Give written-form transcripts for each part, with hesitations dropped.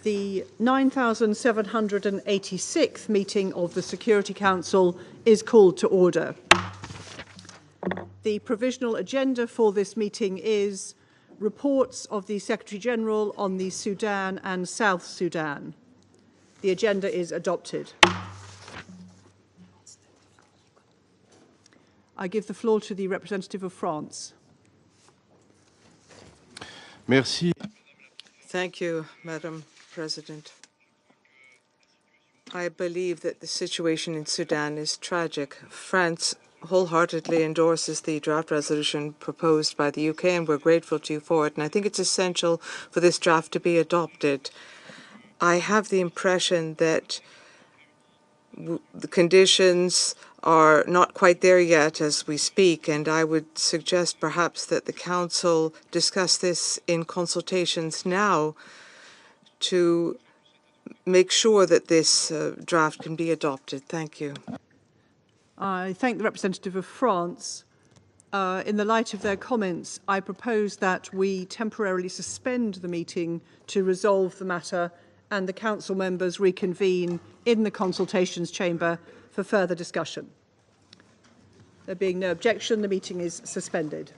The 9,786th meeting of the Security Council is called to order. The provisional agenda for this meeting is reports of the Secretary-General on the Sudan and South Sudan. The agenda is adopted. I give the floor to the representative of France. Merci. Thank you, Madam President. I believe that the situation in Sudan is tragic. France wholeheartedly endorses the draft resolution proposed by the UK, and we're grateful to you for it. And I think it's essential for this draft to be adopted. I have the impression that the conditions are not quite there yet as we speak, and I would suggest perhaps that the Council discuss this in consultations now to make sure that this draft can be adopted. Thank you. I thank the representative of France. In the light of their comments, I propose that we temporarily suspend the meeting to resolve the matter and the Council members reconvene in the consultations chamber for further discussion. There being no objection, the meeting is suspended.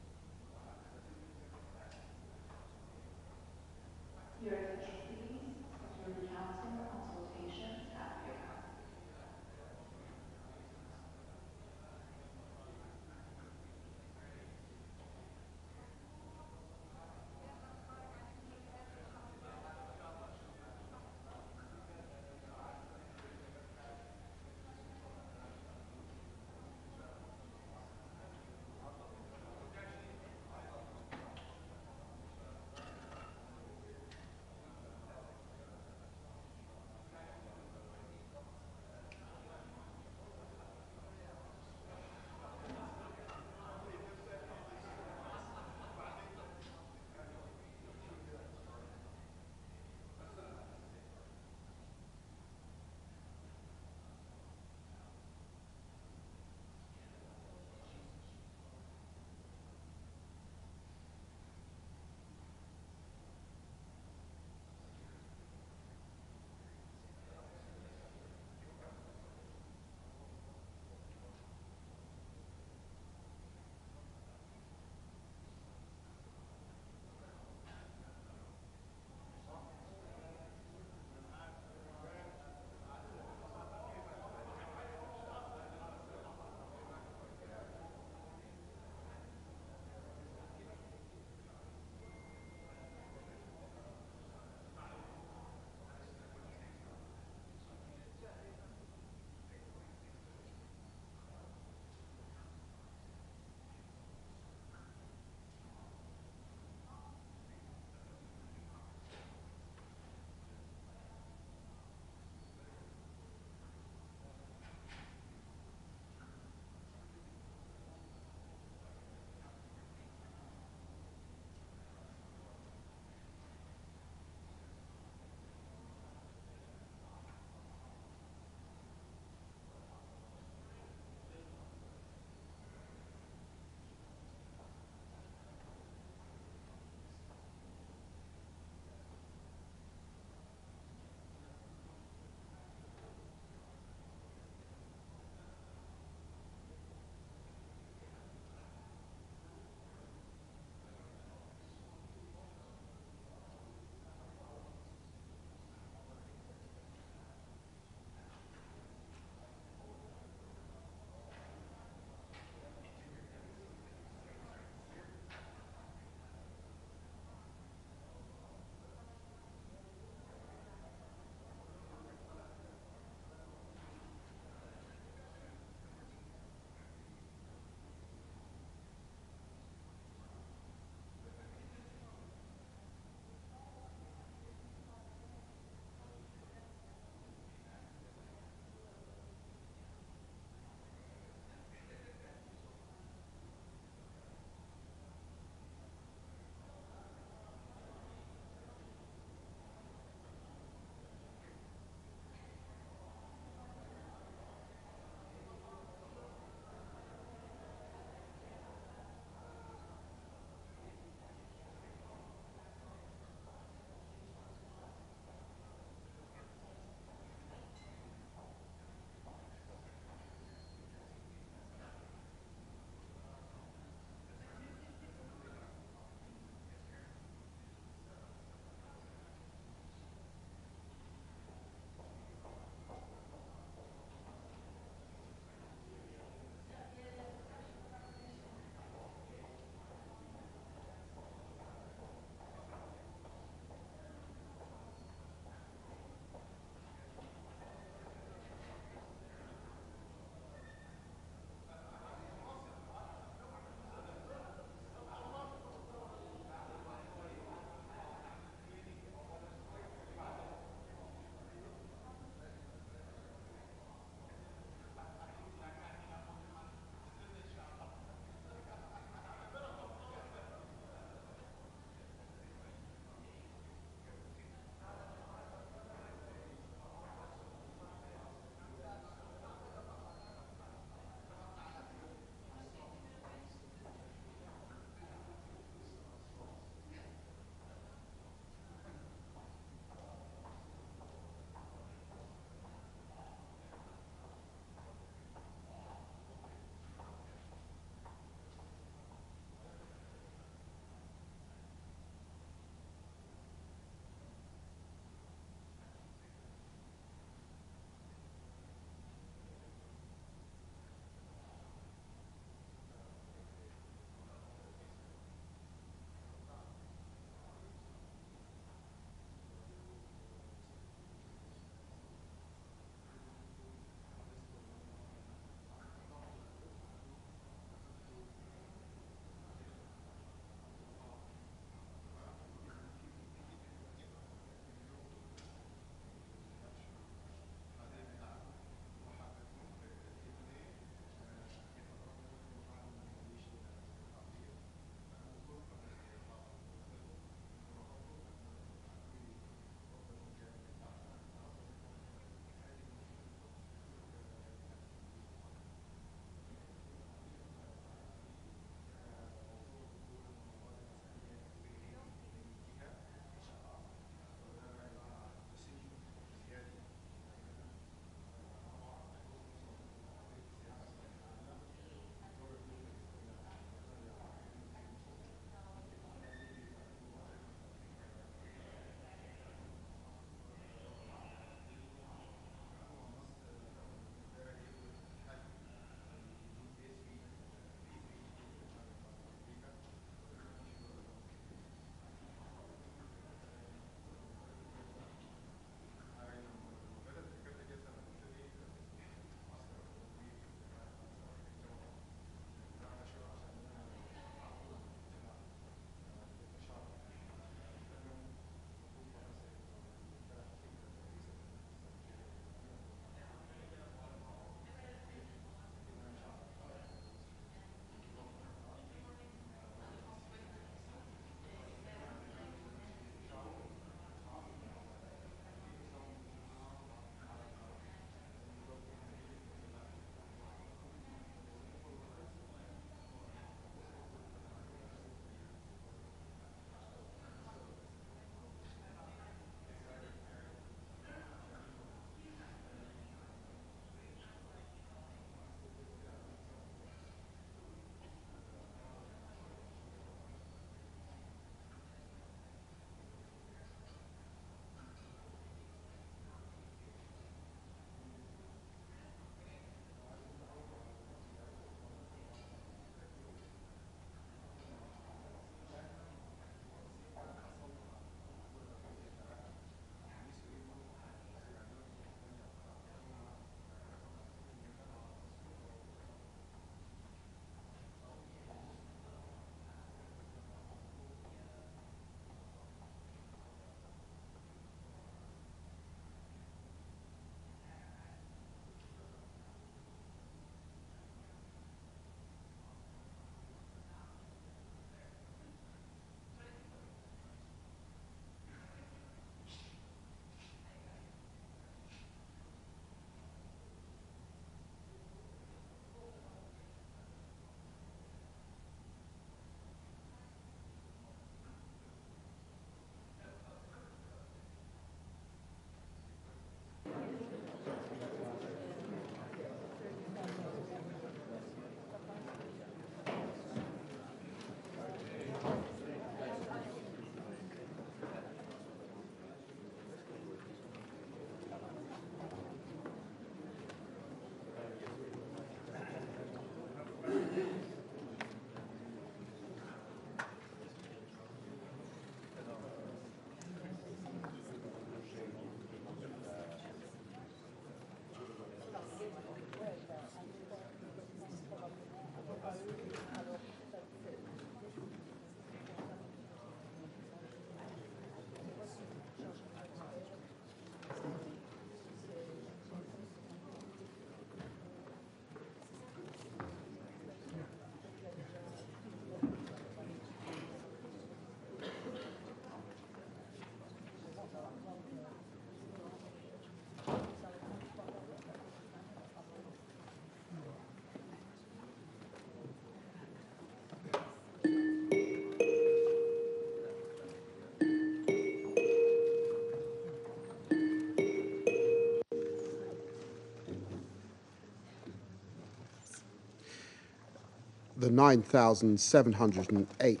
The 9,708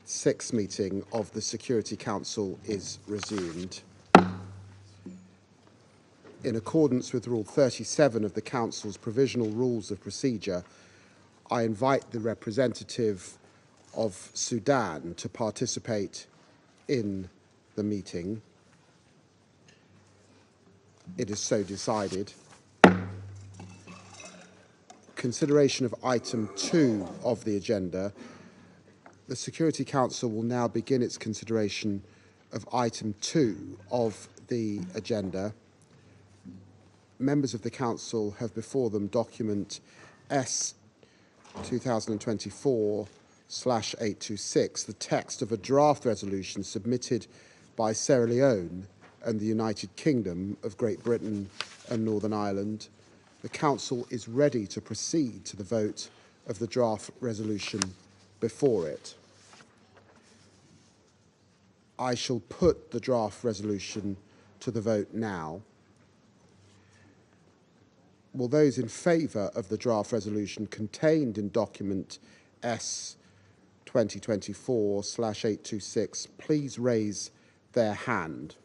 sixth meeting of the Security Council is resumed. In accordance with Rule 37 of the Council's Provisional Rules of Procedure, I invite the representative of Sudan to participate in the meeting. It is so decided. Consideration of item 2 of the agenda. The Security Council will now begin its consideration of item 2 of the agenda. Members of the Council have before them document S 2024/826, the text of a draft resolution submitted by Sierra Leone and the United Kingdom of Great Britain and Northern Ireland. The Council is ready to proceed to the vote of the draft resolution before it. I shall put the draft resolution to the vote now. Will those in favour of the draft resolution contained in document S 2024/826 please raise their hand?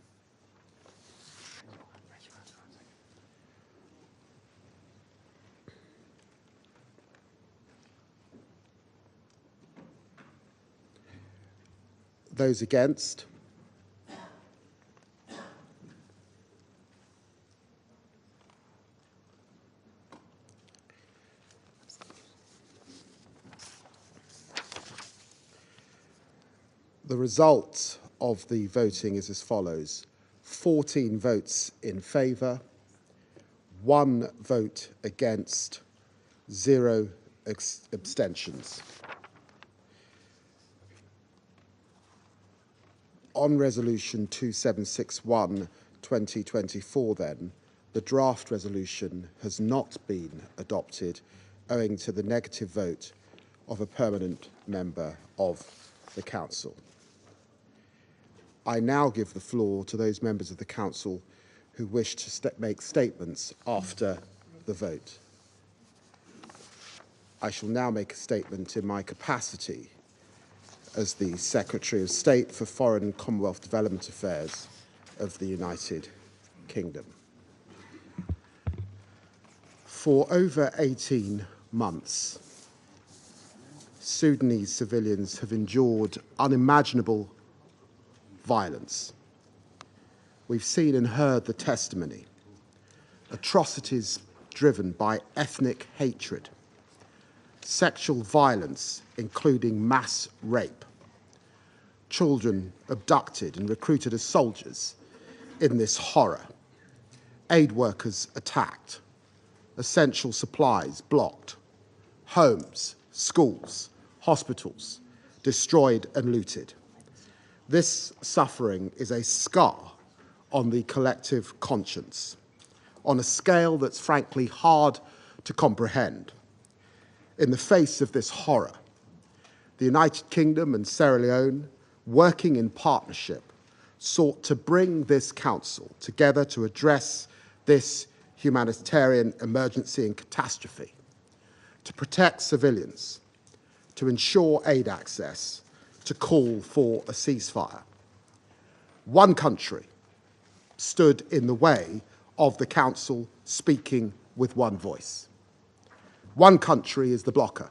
Those against? The result of the voting is as follows: 14 votes in favour, 1 vote against, 0 abstentions. On Resolution 2761/2024 then, the draft resolution has not been adopted owing to the negative vote of a permanent member of the Council. I now give the floor to those members of the Council who wish to make statements after the vote. I shall now make a statement in my capacity as the Secretary of State for Foreign and Commonwealth Development Affairs of the United Kingdom. For over 18 months, Sudanese civilians have endured unimaginable violence. We've seen and heard the testimony, atrocities driven by ethnic hatred, sexual violence, including mass rape, children abducted and recruited as soldiers in this horror, aid workers attacked, essential supplies blocked, homes, schools, hospitals destroyed and looted. This suffering is a scar on the collective conscience, on a scale that's frankly hard to comprehend. In the face of this horror, the United Kingdom and Sierra Leone, working in partnership, sought to bring this council together to address this humanitarian emergency and catastrophe, to protect civilians, to ensure aid access, to call for a ceasefire. One country stood in the way of the council speaking with one voice. One country is the blocker.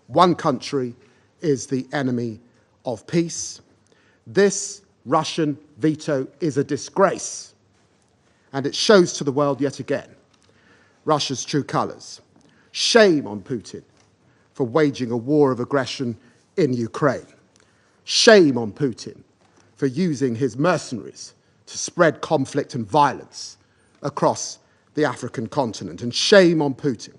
One country is the enemy of peace. This Russian veto is a disgrace, and it shows to the world yet again Russia's true colours. Shame on Putin for waging a war of aggression in Ukraine. Shame on Putin for using his mercenaries to spread conflict and violence across the African continent. And shame on Putin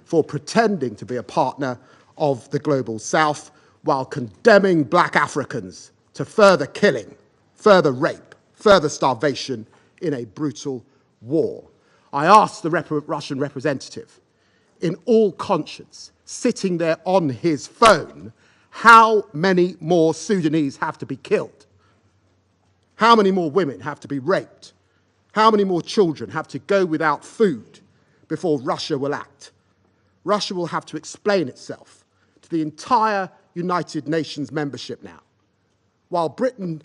for pretending to be a partner of the global south while condemning black Africans to further killing, further rape, further starvation in a brutal war. I asked the Russian representative, in all conscience, sitting there on his phone, how many more Sudanese have to be killed? How many more women have to be raped? How many more children have to go without food before Russia will act? Russia will have to explain itself to the entire United Nations membership now. While Britain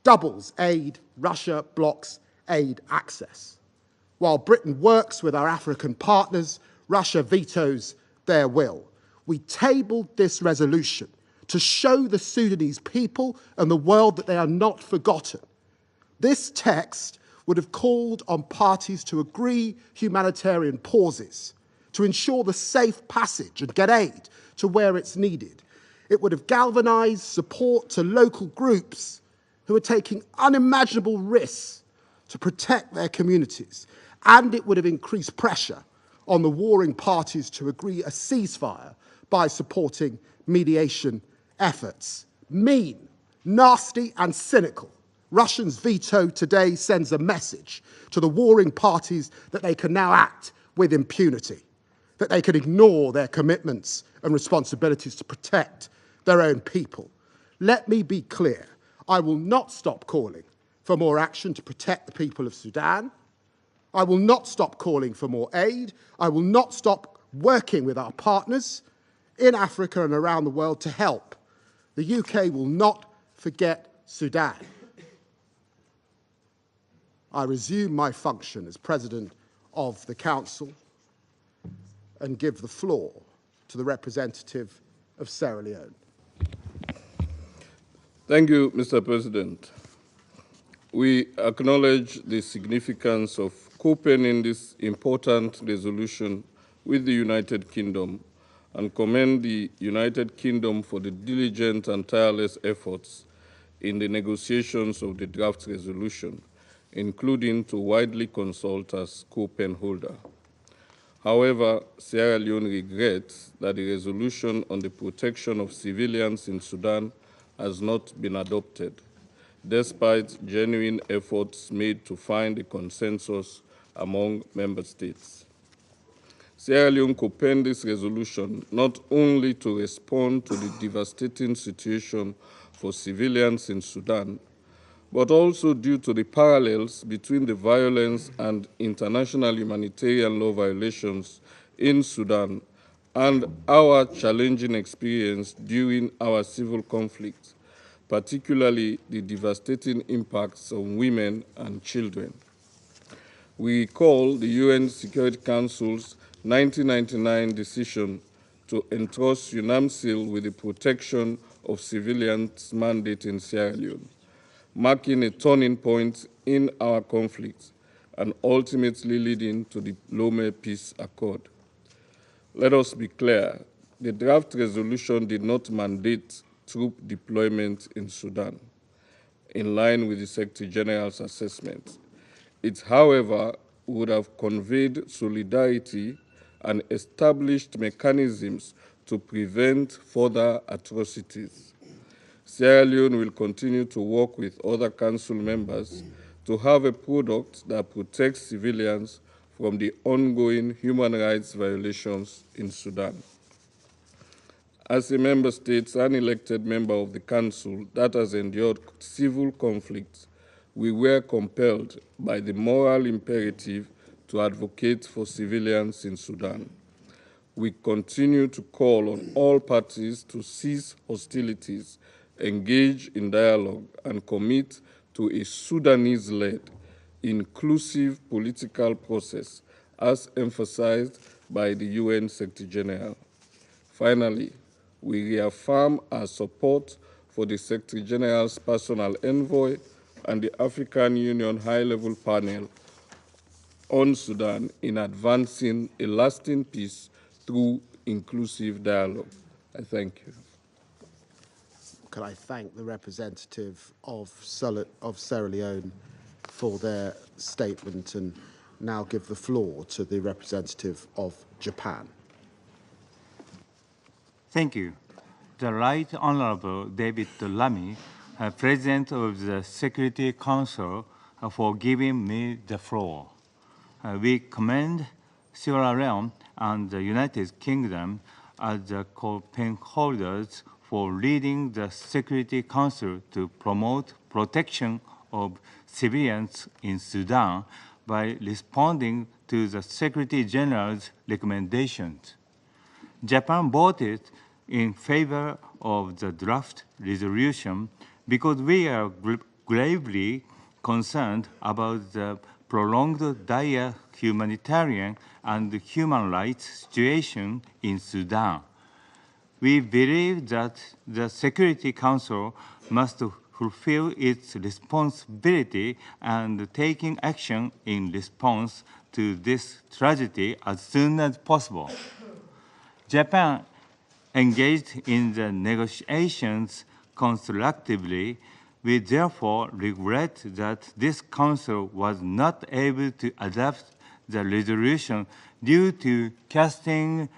doubles aid, Russia blocks aid access. While Britain works with our African partners, Russia vetoes their will. We tabled this resolution to show the Sudanese people and the world that they are not forgotten. This text would have called on parties to agree humanitarian pauses, to ensure the safe passage and get aid to where it's needed. It would have galvanized support to local groups who are taking unimaginable risks to protect their communities. And it would have increased pressure on the warring parties to agree a ceasefire by supporting mediation efforts. Mean, nasty, and cynical. Russia's veto today sends a message to the warring parties that they can now act with impunity, that they can ignore their commitments and responsibilities to protect their own people. Let me be clear. I will not stop calling for more action to protect the people of Sudan. I will not stop calling for more aid. I will not stop working with our partners in Africa and around the world to help. The UK will not forget Sudan. I resume my function as President of the Council and give the floor to the representative of Sierra Leone. Thank you, Mr. President. We acknowledge the significance of co-penning this important resolution with the United Kingdom and commend the United Kingdom for the diligent and tireless efforts in the negotiations of the draft resolution, including to widely consult as co-pen holder. However, Sierra Leone regrets that the resolution on the protection of civilians in Sudan has not been adopted, despite genuine efforts made to find a consensus among member states. Sierra Leone co-penned this resolution not only to respond to the devastating situation for civilians in Sudan, but also due to the parallels between the violence and international humanitarian law violations in Sudan and our challenging experience during our civil conflict, particularly the devastating impacts on women and children. We recall the UN Security Council's 1999 decision to entrust UNAMSIL with the protection of civilians mandate in Sierra Leone, marking a turning point in our conflict and ultimately leading to the Lomé Peace Accord. Let us be clear, the draft resolution did not mandate troop deployment in Sudan, in line with the Secretary General's assessment. It, however, would have conveyed solidarity and established mechanisms to prevent further atrocities. Sierra Leone will continue to work with other Council members to have a product that protects civilians from the ongoing human rights violations in Sudan. As a member state and elected member of the Council that has endured civil conflict, we were compelled by the moral imperative to advocate for civilians in Sudan. We continue to call on all parties to cease hostilities, engage in dialogue, and commit to a Sudanese-led, inclusive political process, as emphasized by the UN Secretary General. Finally, we reaffirm our support for the Secretary General's personal envoy and the African Union High-Level Panel on Sudan in advancing a lasting peace through inclusive dialogue. I thank you. Can I thank the representative of Sierra Leone for their statement and now give the floor to the representative of Japan. Thank you. The Right Honorable David Lammy, President of the Security Council, for giving me the floor. We commend Sierra Leone and the United Kingdom as the co-pen holders for leading the Security Council to promote protection of civilians in Sudan by responding to the Secretary General's recommendations. Japan voted in favor of the draft resolution because we are gravely concerned about the prolonged dire humanitarian and human rights situation in Sudan. We believe that the Security Council must fulfill its responsibility and taking action in response to this tragedy as soon as possible. Japan engaged in the negotiations constructively. We therefore regret that this Council was not able to adopt the resolution due to casting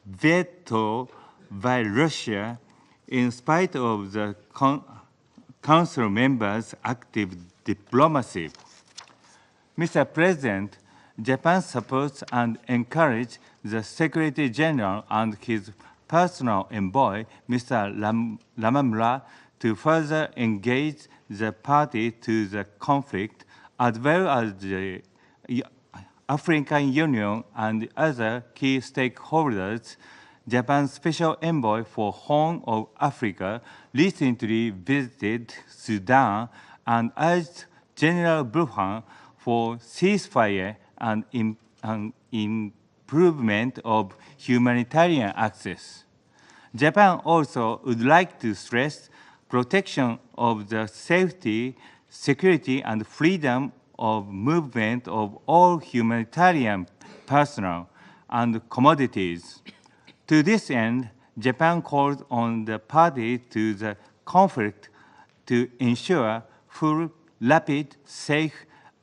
veto by Russia in spite of the Council members' active diplomacy. Mr. President, Japan supports and encourages the Secretary General and his personal envoy, Mr. Lammy, to further engage the party to the conflict, as well as the African Union and other key stakeholders. Japan's Special Envoy for Horn of Africa recently visited Sudan and urged General Burhan for ceasefire and improvement of humanitarian access. Japan also would like to stress protection of the safety, security, and freedom of movement of all humanitarian personnel and commodities. To this end, Japan called on the party to the conflict to ensure full, rapid, safe,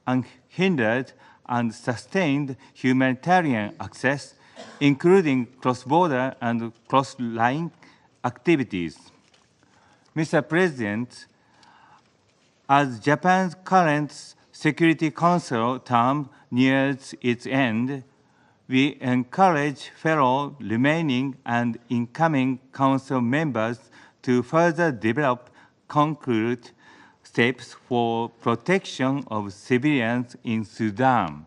unhindered, and sustained humanitarian access, including cross-border and cross-line activities. Mr. President, as Japan's current Security Council term nears its end, we encourage fellow remaining and incoming Council members to further develop concrete steps for protection of civilians in Sudan.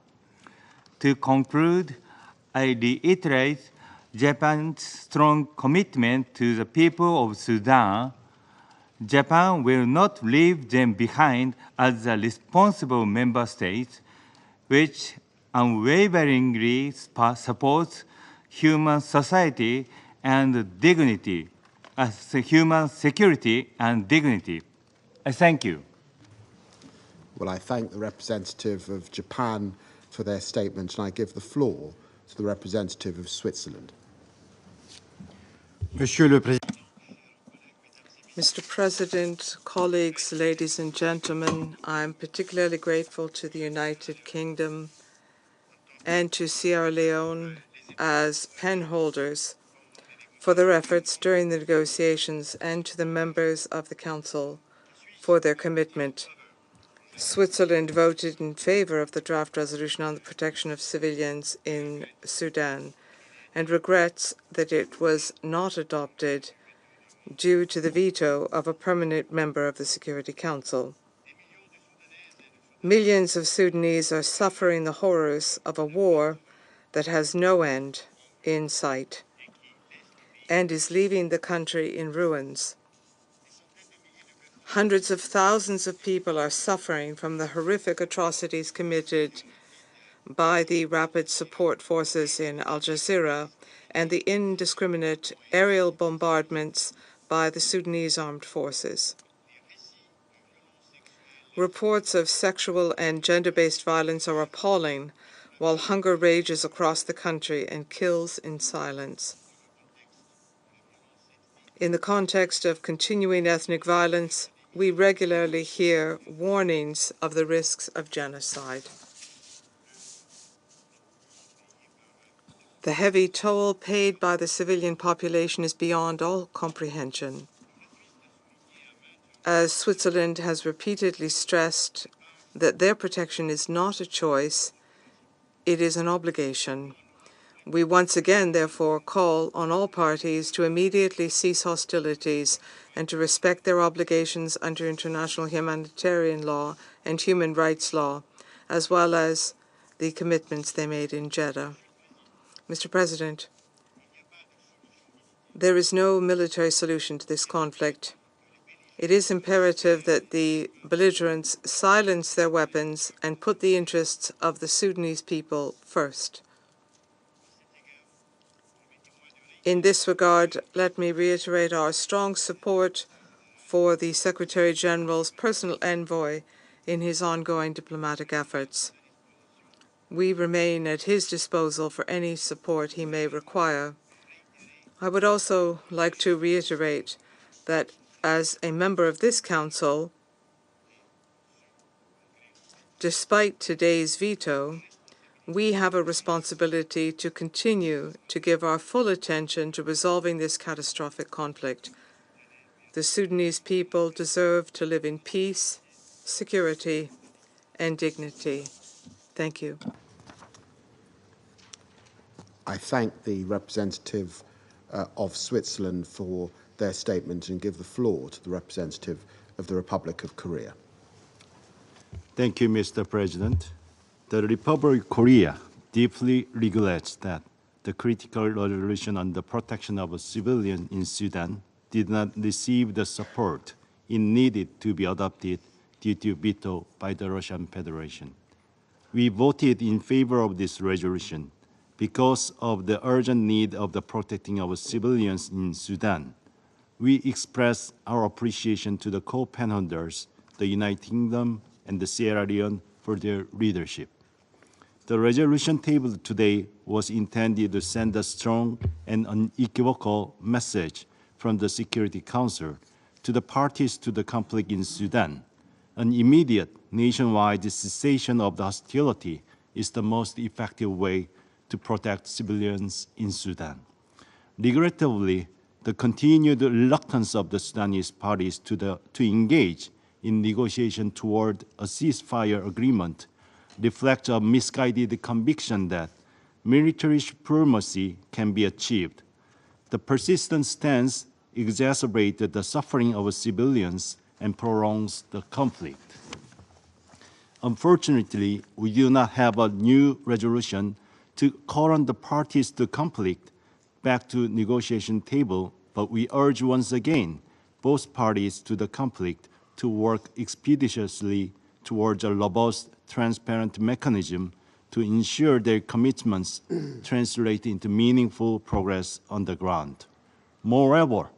To conclude, I reiterate Japan's strong commitment to the people of Sudan. Japan will not leave them behind as a responsible member state, which unwaveringly supports human society and dignity, human security and dignity. I thank you. Well, I thank the representative of Japan for their statement, and I give the floor to the representative of Switzerland. Mr. President, colleagues, ladies and gentlemen, I'm particularly grateful to the United Kingdom and to Sierra Leone as pen holders for their efforts during the negotiations and to the members of the Council for their commitment. Switzerland voted in favor of the draft resolution on the protection of civilians in Sudan and regrets that it was not adopted due to the veto of a permanent member of the Security Council. Millions of Sudanese are suffering the horrors of a war that has no end in sight and is leaving the country in ruins. Hundreds of thousands of people are suffering from the horrific atrocities committed by the Rapid Support Forces in Al Jazeera and the indiscriminate aerial bombardments by the Sudanese armed forces. Reports of sexual and gender-based violence are appalling, while hunger rages across the country and kills in silence. In the context of continuing ethnic violence, we regularly hear warnings of the risks of genocide. The heavy toll paid by the civilian population is beyond all comprehension. As Switzerland has repeatedly stressed that their protection is not a choice, it is an obligation. We once again, therefore, call on all parties to immediately cease hostilities and to respect their obligations under international humanitarian law and human rights law, as well as the commitments they made in Jeddah. Mr. President, There is no military solution to this conflict. It is imperative that the belligerents silence their weapons and put the interests of the Sudanese people first. In this regard, let me reiterate our strong support for the Secretary-General's personal envoy in his ongoing diplomatic efforts. We remain at his disposal for any support he may require. I would also like to reiterate that as a member of this Council, despite today's veto, we have a responsibility to continue to give our full attention to resolving this catastrophic conflict. The Sudanese people deserve to live in peace, security, and dignity. Thank you. I thank the representative of Switzerland for their statement and give the floor to the representative of the Republic of Korea. Thank you, Mr. President. The Republic of Korea deeply regrets that the critical resolution on the protection of civilians in Sudan did not receive the support it needed to be adopted due to veto by the Russian Federation. We voted in favor of this resolution because of the urgent need of the protecting of civilians in Sudan. We express our appreciation to the co-penholders, the United Kingdom and the Sierra Leone for their leadership. The resolution tabled today was intended to send a strong and unequivocal message from the Security Council to the parties to the conflict in Sudan. An immediate nationwide cessation of the hostility is the most effective way to protect civilians in Sudan. Regrettably, the continued reluctance of the Sudanese parties to engage in negotiation toward a ceasefire agreement reflects a misguided conviction that military supremacy can be achieved. The persistent stance exacerbated the suffering of civilians and prolongs the conflict. Unfortunately, we do not have a new resolution to call on the parties to conflict back to negotiation table, but we urge once again both parties to the conflict to work expeditiously towards a robust, transparent mechanism to ensure their commitments translate into meaningful progress on the ground. Moreover,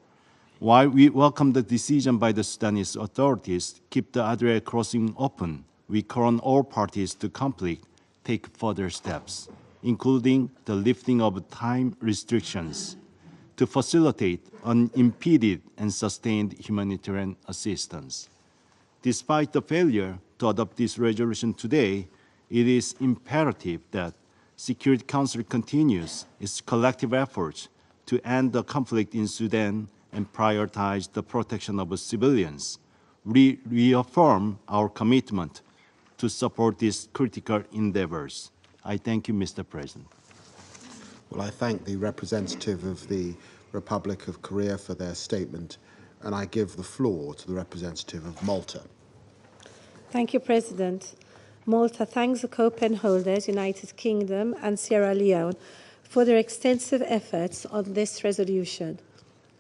while we welcome the decision by the Sudanese authorities to keep the Adria crossing open, we call on all parties to conflict take further steps, including the lifting of time restrictions, to facilitate unimpeded and sustained humanitarian assistance. Despite the failure to adopt this resolution today, it is imperative that Security Council continues its collective efforts to end the conflict in Sudan and prioritize the protection of civilians. We reaffirm our commitment to support these critical endeavors. I thank you, Mr. President. Well, I thank the representative of the Republic of Korea for their statement, and I give the floor to the representative of Malta. Thank you, President. Malta thanks the co-penholders, United Kingdom and Sierra Leone, for their extensive efforts on this resolution.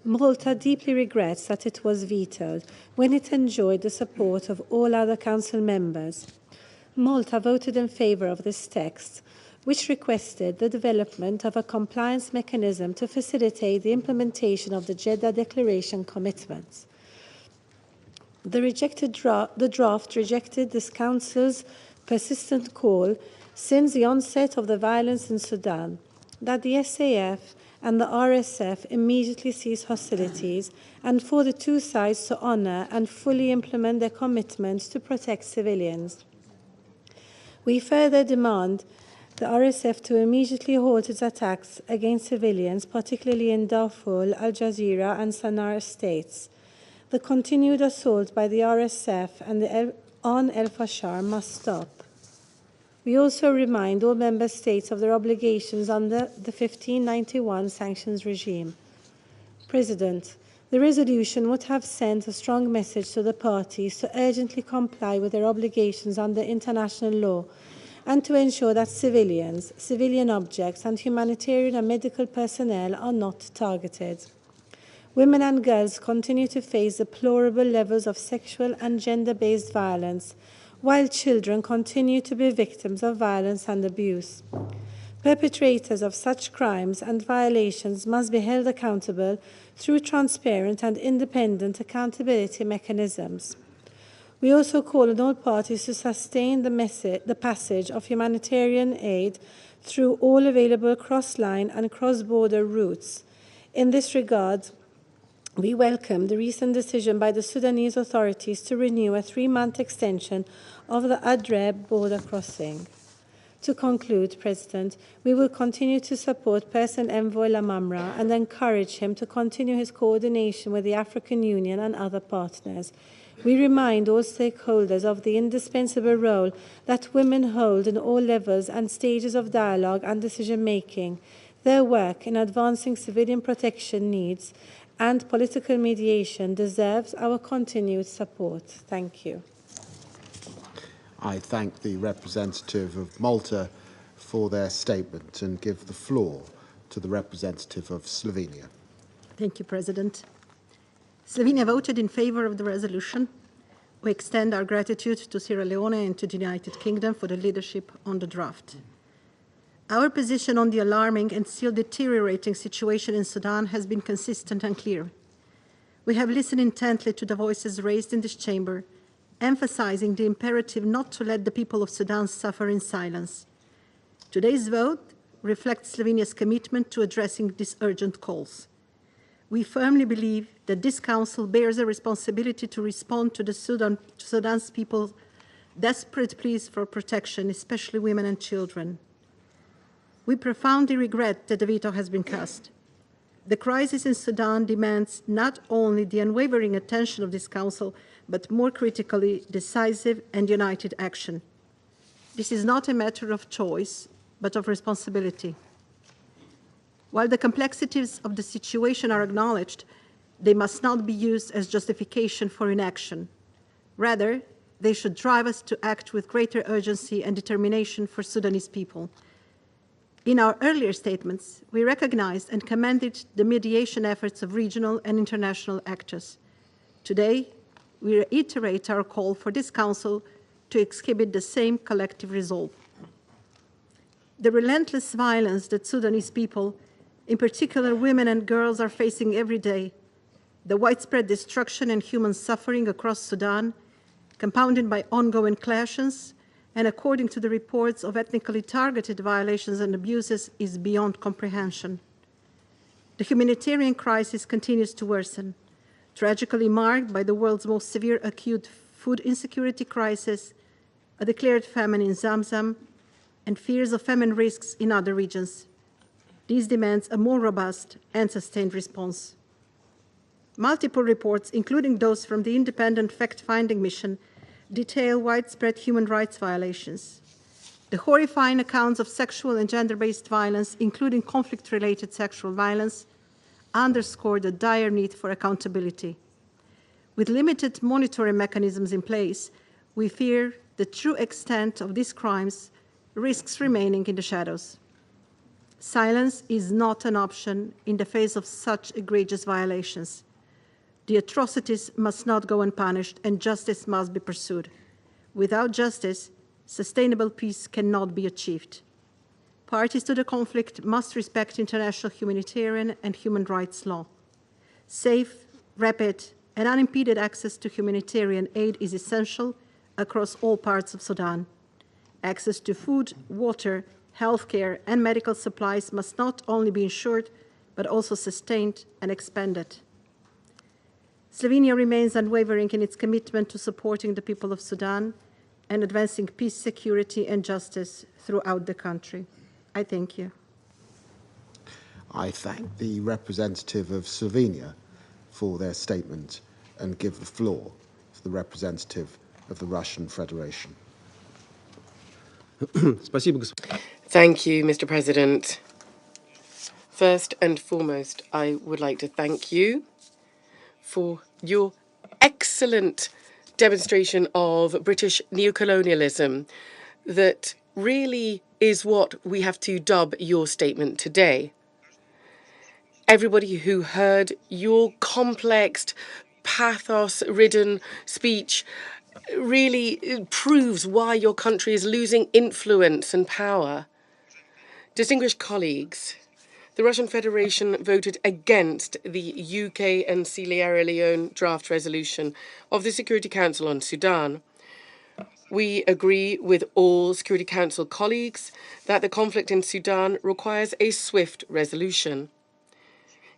Malta deeply regrets that it was vetoed when it enjoyed the support of all other Council members. Malta voted in favor of this text, which requested the development of a compliance mechanism to facilitate the implementation of the Jeddah Declaration commitments. The draft rejected this Council's persistent call since the onset of the violence in Sudan that the SAF and the RSF immediately cease hostilities and for the two sides to honor and fully implement their commitments to protect civilians. We further demand the RSF to immediately halt its attacks against civilians, particularly in Darfur, Al Jazeera and Sana'a states. The continued assault by the RSF on El Fashar must stop. We also remind all member states of their obligations under the 1591 sanctions regime. President, the resolution would have sent a strong message to the parties to urgently comply with their obligations under international law and to ensure that civilians, civilian objects, and humanitarian and medical personnel are not targeted. women and girls continue to face deplorable levels of sexual and gender-based violence, while children continue to be victims of violence and abuse. Perpetrators of such crimes and violations must be held accountable through transparent and independent accountability mechanisms. We also call on all parties to sustain the passage of humanitarian aid through all available cross-line and cross-border routes. In this regard, we welcome the recent decision by the Sudanese authorities to renew a 3-month extension of the Adreb border crossing. To conclude, President, we will continue to support Person Envoy Lamamra and encourage him to continue his coordination with the African Union and other partners. We remind all stakeholders of the indispensable role that women hold in all levels and stages of dialogue and decision-making. Their work in advancing civilian protection needs and political mediation deserves our continued support. Thank you. I thank the representative of Malta for their statement and give the floor to the representative of Slovenia. Thank you, President. Slovenia voted in favor of the resolution. We extend our gratitude to Sierra Leone and to the United Kingdom for the leadership on the draft. Our position on the alarming and still deteriorating situation in Sudan has been consistent and clear. We have listened intently to the voices raised in this chamber, emphasizing the imperative not to let the people of Sudan suffer in silence. Today's vote reflects Slovenia's commitment to addressing these urgent calls. We firmly believe that this Council bears a responsibility to respond to Sudan's people's desperate pleas for protection, especially women and children. We profoundly regret that the veto has been cast. The crisis in Sudan demands not only the unwavering attention of this Council, but more critically, decisive and united action. This is not a matter of choice, but of responsibility. While the complexities of the situation are acknowledged, they must not be used as justification for inaction. Rather, they should drive us to act with greater urgency and determination for Sudanese people. In our earlier statements, we recognized and commended the mediation efforts of regional and international actors. Today, we reiterate our call for this Council to exhibit the same collective resolve. The relentless violence that Sudanese people, in particular women and girls, are facing every day, the widespread destruction and human suffering across Sudan, compounded by ongoing clashes, and according to the reports of ethnically targeted violations and abuses, is beyond comprehension. The humanitarian crisis continues to worsen, tragically marked by the world's most severe acute food insecurity crisis, a declared famine in Zamzam, and fears of famine risks in other regions. These demands a more robust and sustained response. Multiple reports, including those from the independent fact-finding mission, detail widespread human rights violations. The horrifying accounts of sexual and gender-based violence, including conflict-related sexual violence, underscore the dire need for accountability. With limited monitoring mechanisms in place, we fear the true extent of these crimes risks remaining in the shadows. Silence is not an option in the face of such egregious violations. The atrocities must not go unpunished, and justice must be pursued. Without justice, sustainable peace cannot be achieved. Parties to the conflict must respect international humanitarian and human rights law. Safe, rapid, and unimpeded access to humanitarian aid is essential across all parts of Sudan. Access to food, water, healthcare, and medical supplies must not only be ensured, but also sustained and expanded. Slovenia remains unwavering in its commitment to supporting the people of Sudan and advancing peace, security, and justice throughout the country. I thank you. I thank the representative of Slovenia for their statement and give the floor to the representative of the Russian Federation. Thank you, Mr. President. First and foremost, I would like to thank you for your excellent demonstration of British neocolonialism that really is what we have to dub your statement today. everybody who heard your complex, pathos-ridden speech really proves why your country is losing influence and power. Distinguished colleagues, the Russian Federation voted against the UK and Sierra Leone draft resolution of the Security Council on Sudan. We agree with all Security Council colleagues that the conflict in Sudan requires a swift resolution.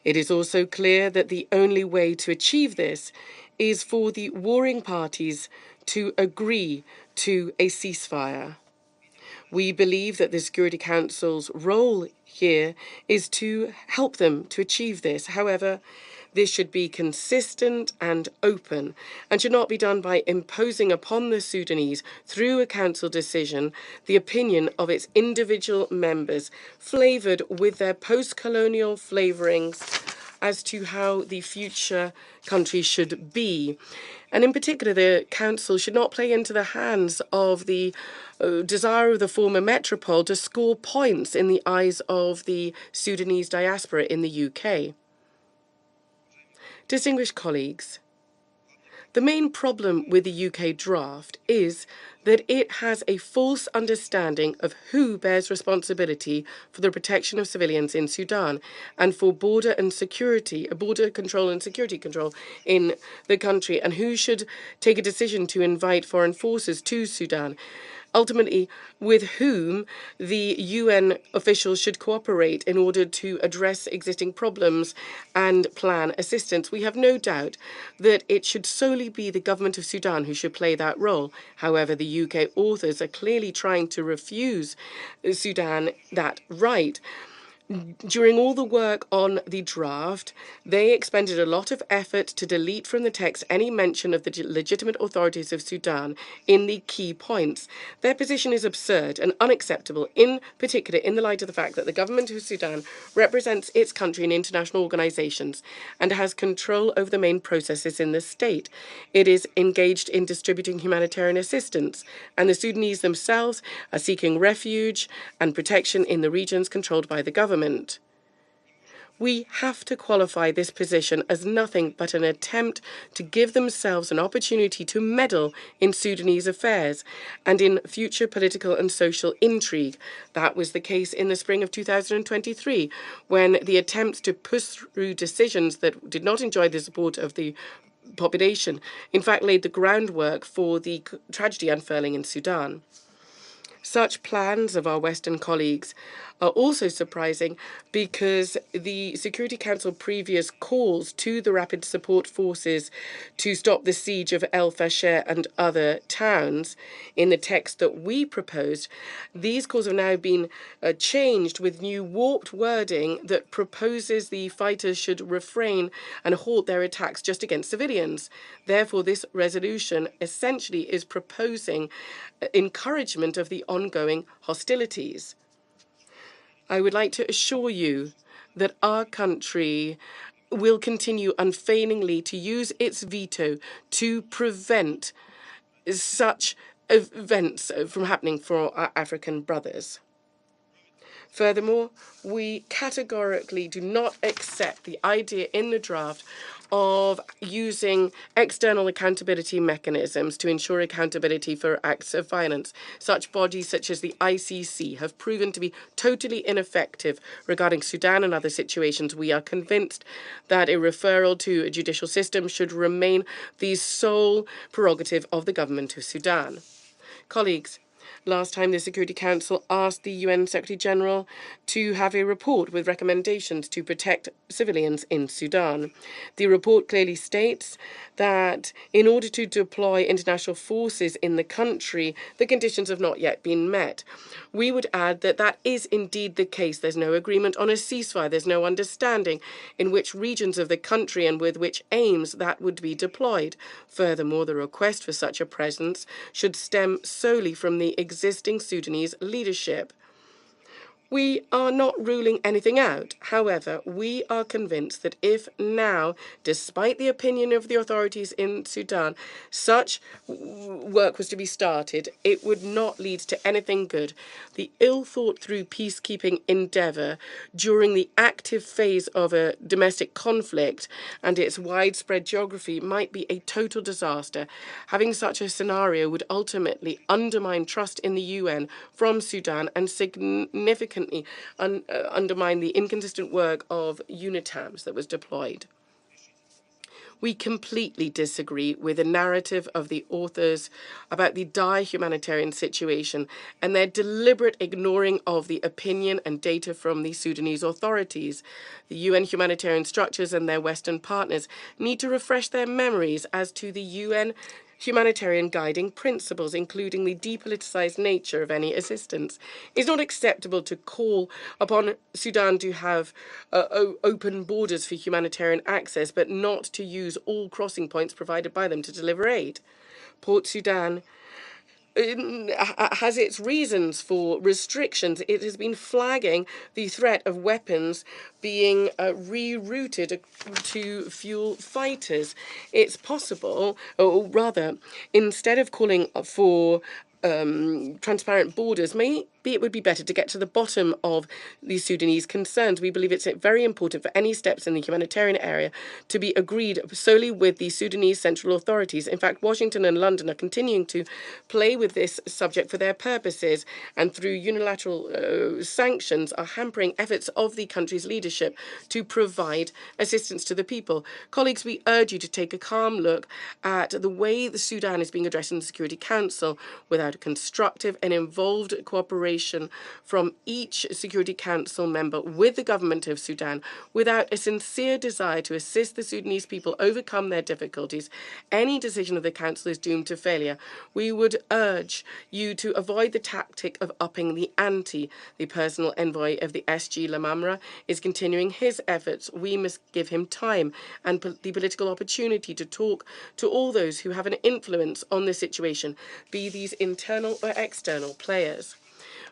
It is also clear that the only way to achieve this is for the warring parties to agree to a ceasefire. We believe that the Security Council's role here is to help them to achieve this. However, this should be consistent and open and should not be done by imposing upon the Sudanese, through a council decision, the opinion of its individual members, flavoured with their post-colonial flavourings as to how the future country should be. And in particular, the council should not play into the hands of the desire of the former metropole to score points in the eyes of the Sudanese diaspora in the UK. Distinguished colleagues, the main problem with the UK draft is that it has a false understanding of who bears responsibility for the protection of civilians in Sudan and for border control and security control in the country, and who should take a decision to invite foreign forces to Sudan. Ultimately, with whom the UN officials should cooperate in order to address existing problems and plan assistance. We have no doubt that it should solely be the government of Sudan who should play that role. However, the UK authors are clearly trying to refuse Sudan that right. During all the work on the draft, they expended a lot of effort to delete from the text any mention of the legitimate authorities of Sudan in the key points. Their position is absurd and unacceptable, in particular in the light of the fact that the government of Sudan represents its country in international organizations and has control over the main processes in the state. It is engaged in distributing humanitarian assistance, and the Sudanese themselves are seeking refuge and protection in the regions controlled by the government. We have to qualify this position as nothing but an attempt to give themselves an opportunity to meddle in Sudanese affairs and in future political and social intrigue. That was the case in the spring of 2023, when the attempts to push through decisions that did not enjoy the support of the population, in fact, laid the groundwork for the tragedy unfurling in Sudan. Such plans of our Western colleagues are also surprising because the Security Council previous calls to the rapid support forces to stop the siege of El Fasher and other towns in the text that we proposed, these calls have now been changed with new warped wording that proposes the fighters should refrain and halt their attacks just against civilians. Therefore, this resolution essentially is proposing encouragement of the ongoing hostilities. I would like to assure you that our country will continue unfailingly to use its veto to prevent such events from happening for our African brothers. Furthermore, we categorically do not accept the idea in the draft of using external accountability mechanisms to ensure accountability for acts of violence. Such bodies such as the ICC have proven to be totally ineffective regarding Sudan and other situations. We are convinced that a referral to a judicial system should remain the sole prerogative of the government of Sudan. Colleagues, last time the Security Council asked the UN Secretary-General to have a report with recommendations to protect civilians in Sudan. The report clearly states that in order to deploy international forces in the country, the conditions have not yet been met. We would add that that is indeed the case. There's no agreement on a ceasefire. There's no understanding in which regions of the country and with which aims that would be deployed. Furthermore, the request for such a presence should stem solely from the existing Sudanese leadership. We are not ruling anything out. However, we are convinced that if now, despite the opinion of the authorities in Sudan, such work was to be started, it would not lead to anything good. The ill-thought-through peacekeeping endeavour during the active phase of a domestic conflict and its widespread geography might be a total disaster. Having such a scenario would ultimately undermine trust in the UN from Sudan and significantly undermine the inconsistent work of UNITAMS that was deployed. We completely disagree with the narrative of the authors about the dire humanitarian situation and their deliberate ignoring of the opinion and data from the Sudanese authorities. The UN humanitarian structures and their Western partners need to refresh their memories as to the UN humanitarian guiding principles, including the depoliticized nature of any assistance. It's not acceptable to call upon Sudan to have open borders for humanitarian access, but not to use all crossing points provided by them to deliver aid. Port Sudan has its reasons for restrictions. It has been flagging the threat of weapons being rerouted to fuel fighters. It's possible, or rather, instead of calling for transparent borders, maybe it would be better to get to the bottom of the Sudanese concerns. We believe it's very important for any steps in the humanitarian area to be agreed solely with the Sudanese central authorities. In fact, Washington and London are continuing to play with this subject for their purposes, and through unilateral sanctions are hampering efforts of the country's leadership to provide assistance to the people. Colleagues, we urge you to take a calm look at the way the Sudan is being addressed in the Security Council without a constructive and involved cooperation from each Security Council member with the government of Sudan, without a sincere desire to assist the Sudanese people overcome their difficulties. Any decision of the Council is doomed to failure. We would urge you to avoid the tactic of upping the ante. The personal envoy of the SG Lamamra is continuing his efforts. We must give him time and the political opportunity to talk to all those who have an influence on the situation, be these internal or external players.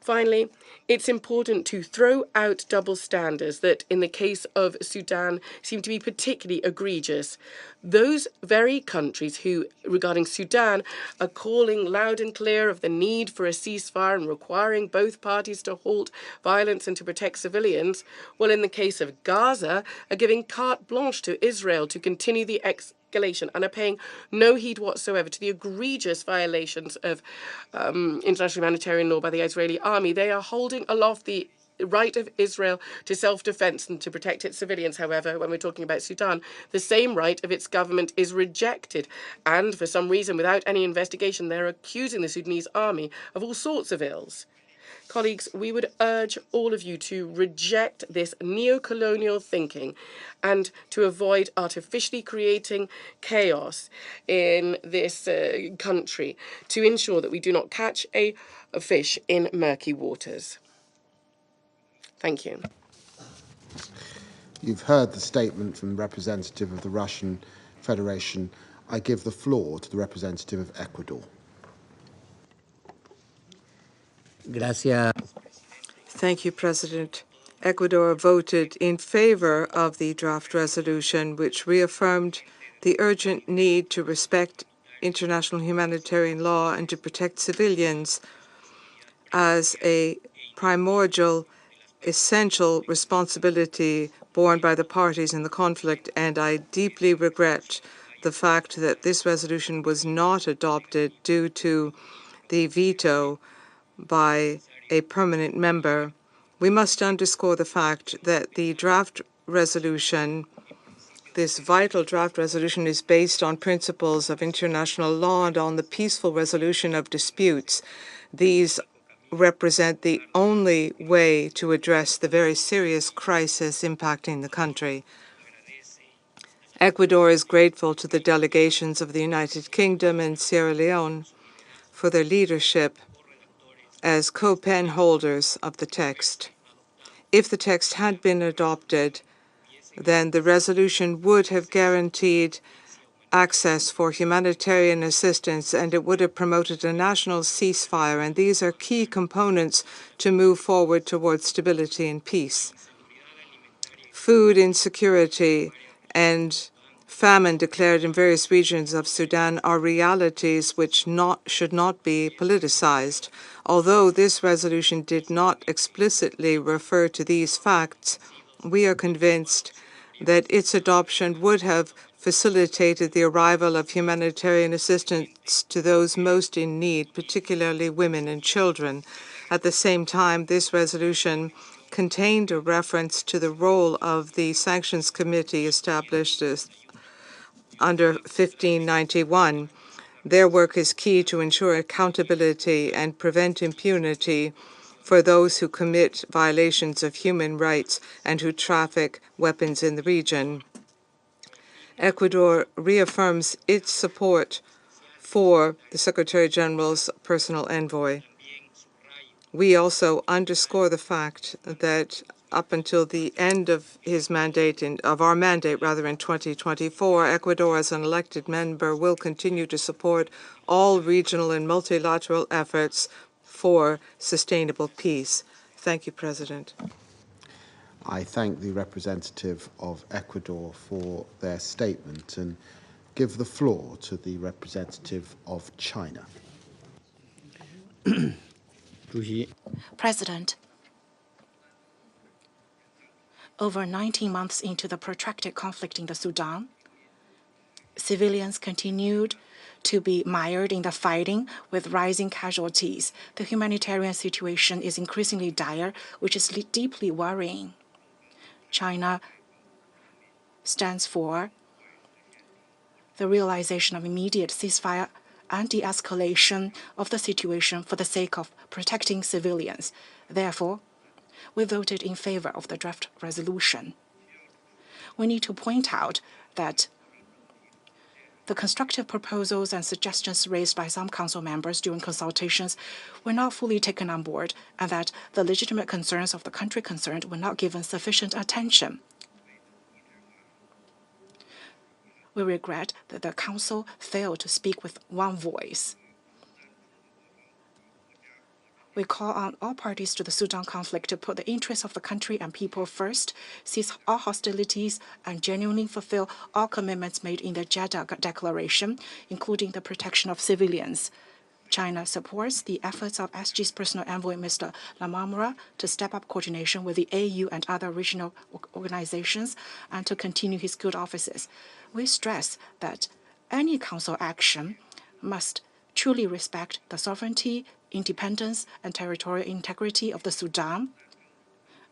Finally, it's important to throw out double standards that, in the case of Sudan, seem to be particularly egregious. Those very countries who, regarding Sudan, are calling loud and clear of the need for a ceasefire and requiring both parties to halt violence and to protect civilians, well, in the case of Gaza, are giving carte blanche to Israel to continue the escalation and are paying no heed whatsoever to the egregious violations of international humanitarian law by the Israeli army. They are holding aloft the right of Israel to self-defense and to protect its civilians. However, when we're talking about Sudan, the same right of its government is rejected. And for some reason, without any investigation, they're accusing the Sudanese army of all sorts of ills. Colleagues, we would urge all of you to reject this neo-colonial thinking and to avoid artificially creating chaos in this country to ensure that we do not catch a fish in murky waters. Thank you. You've heard the statement from the representative of the Russian Federation. I give the floor to the representative of Ecuador. Gracias. Thank you, President. Ecuador voted in favor of the draft resolution, which reaffirmed the urgent need to respect international humanitarian law and to protect civilians as a primordial, essential responsibility borne by the parties in the conflict. And I deeply regret the fact that this resolution was not adopted due to the veto by a permanent member. We must underscore the fact that the draft resolution, this vital draft resolution, is based on principles of international law and on the peaceful resolution of disputes. These represent the only way to address the very serious crisis impacting the country. Ecuador is grateful to the delegations of the United Kingdom and Sierra Leone for their leadership as co-pen holders of the text. If the text had been adopted, then the resolution would have guaranteed access for humanitarian assistance, and it would have promoted a national ceasefire, and these are key components to move forward towards stability and peace. Food insecurity and famine declared in various regions of Sudan are realities which should not be politicized. Although this resolution did not explicitly refer to these facts, we are convinced that its adoption would have facilitated the arrival of humanitarian assistance to those most in need, particularly women and children. At the same time, this resolution contained a reference to the role of the Sanctions Committee established under 1591. Their work is key to ensure accountability and prevent impunity for those who commit violations of human rights and who traffic weapons in the region. Ecuador reaffirms its support for the Secretary General's personal envoy. We also underscore the fact that up until the end of his mandate, of our mandate rather, in 2024, Ecuador as an elected member will continue to support all regional and multilateral efforts for sustainable peace. Thank you, President. I thank the representative of Ecuador for their statement and give the floor to the representative of China. President, over 19 months into the protracted conflict in the Sudan, civilians continued to be mired in the fighting with rising casualties. The humanitarian situation is increasingly dire, which is deeply worrying. China stands for the realization of immediate ceasefire and de-escalation of the situation for the sake of protecting civilians. Therefore, we voted in favor of the draft resolution. We need to point out that the constructive proposals and suggestions raised by some council members during consultations were not fully taken on board, and that the legitimate concerns of the country concerned were not given sufficient attention. We regret that the Council failed to speak with one voice. We call on all parties to the Sudan conflict to put the interests of the country and people first, cease all hostilities, and genuinely fulfill all commitments made in the Jeddah Declaration, including the protection of civilians. China supports the efforts of SG's personal envoy, Mr. Lammy, to step up coordination with the AU and other regional organizations and to continue his good offices. We stress that any Council action must truly respect the sovereignty, independence, and territorial integrity of the Sudan,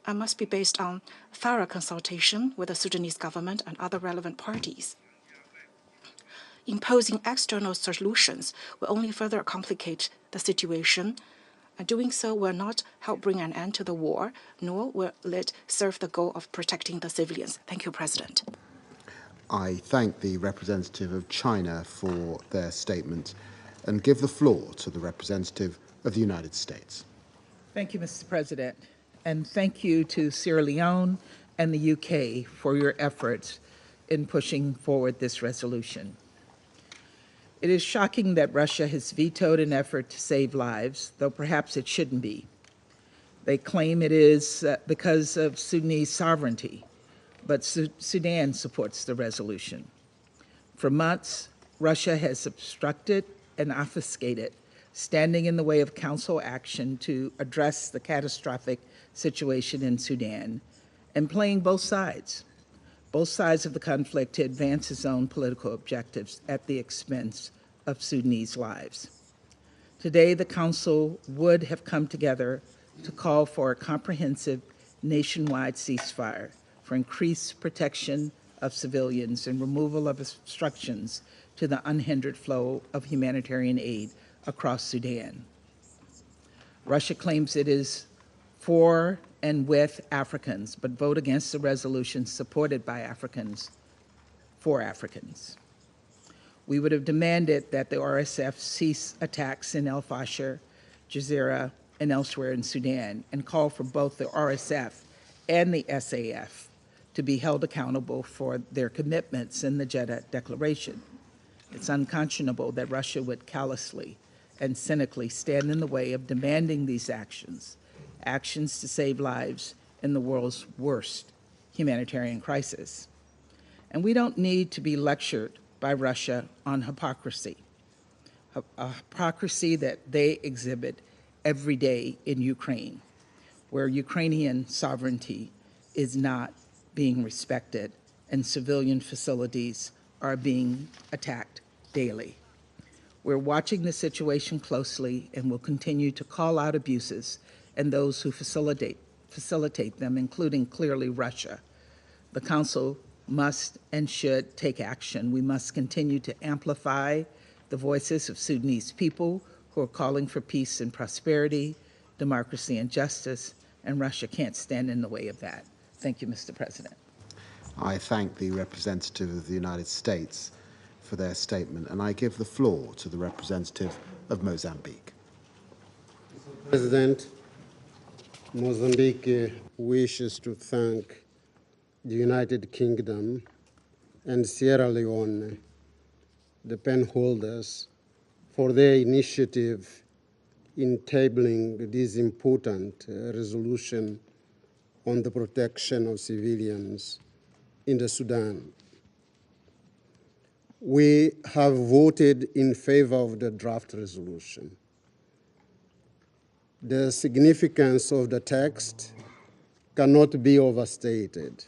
and must be based on thorough consultation with the Sudanese government and other relevant parties. Imposing external solutions will only further complicate the situation, and doing so will not help bring an end to the war, nor will it serve the goal of protecting the civilians. Thank you, President. I thank the representative of China for their statement and give the floor to the representative of the United States. Thank you, Mr. President, and thank you to Sierra Leone and the UK for your efforts in pushing forward this resolution. It is shocking that Russia has vetoed an effort to save lives, though perhaps it shouldn't be. They claim it is because of Sudanese sovereignty, but Sudan supports the resolution. For months, Russia has obstructed and obfuscated, standing in the way of Council action to address the catastrophic situation in Sudan, and playing both sides of the conflict to advance its own political objectives at the expense of Sudanese lives. Today, the Council would have come together to call for a comprehensive nationwide ceasefire for increased protection of civilians and removal of obstructions to the unhindered flow of humanitarian aid across Sudan. Russia claims it is for and with Africans, but vote against the resolution supported by Africans for Africans. We would have demanded that the RSF cease attacks in El Fasher, Jazeera, and elsewhere in Sudan, and call for both the RSF and the SAF to be held accountable for their commitments in the Jeddah Declaration. It's unconscionable that Russia would callously and cynically stand in the way of demanding these actions, actions to save lives in the world's worst humanitarian crisis. And we don't need to be lectured by Russia on hypocrisy, a hypocrisy that they exhibit every day in Ukraine, where Ukrainian sovereignty is not being respected and civilian facilities are being attacked daily. We're watching the situation closely and will continue to call out abuses and those who facilitate them, including clearly Russia. The Council must and should take action. We must continue to amplify the voices of Sudanese people who are calling for peace and prosperity, democracy and justice, and Russia can't stand in the way of that. Thank you, Mr. President. I thank the representative of the United States for their statement, and I give the floor to the representative of Mozambique. President, Mozambique wishes to thank the United Kingdom and Sierra Leone, the pen holders, for their initiative in tabling this important resolution on the protection of civilians in the Sudan. We have voted in favor of the draft resolution. The significance of the text cannot be overstated,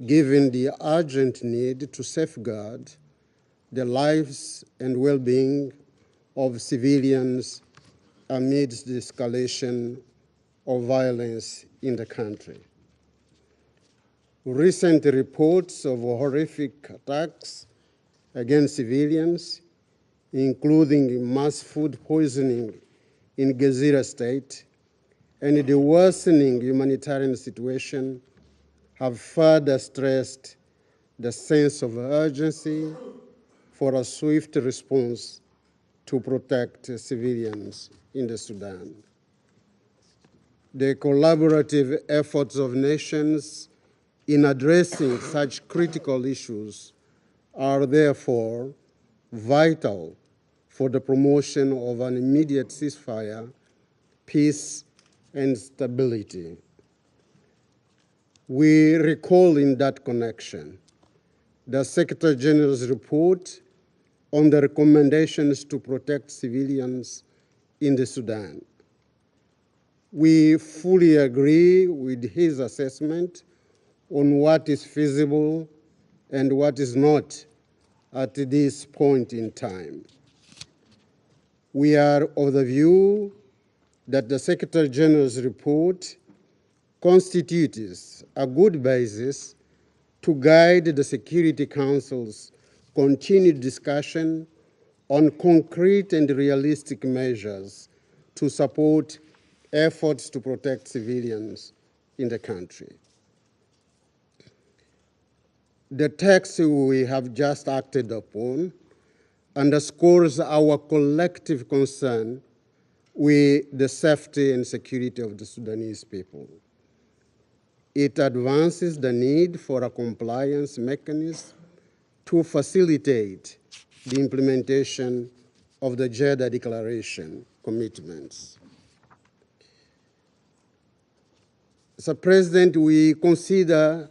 given the urgent need to safeguard the lives and well-being of civilians amidst the escalation of violence in the country. Recent reports of horrific attacks against civilians, including mass food poisoning in Gezira State, and the worsening humanitarian situation have further stressed the sense of urgency for a swift response to protect civilians in the Sudan. The collaborative efforts of nations in addressing such critical issues are therefore vital for the promotion of an immediate ceasefire, peace, and stability. We recall in that connection the Secretary General's report on the recommendations to protect civilians in the Sudan. We fully agree with his assessment on what is feasible and what is not at this point in time. We are of the view that the Secretary General's report constitutes a good basis to guide the Security Council's continued discussion on concrete and realistic measures to support efforts to protect civilians in the country. The text we have just acted upon underscores our collective concern with the safety and security of the Sudanese people. It advances the need for a compliance mechanism to facilitate the implementation of the Jeddah Declaration commitments. Mr. President, we consider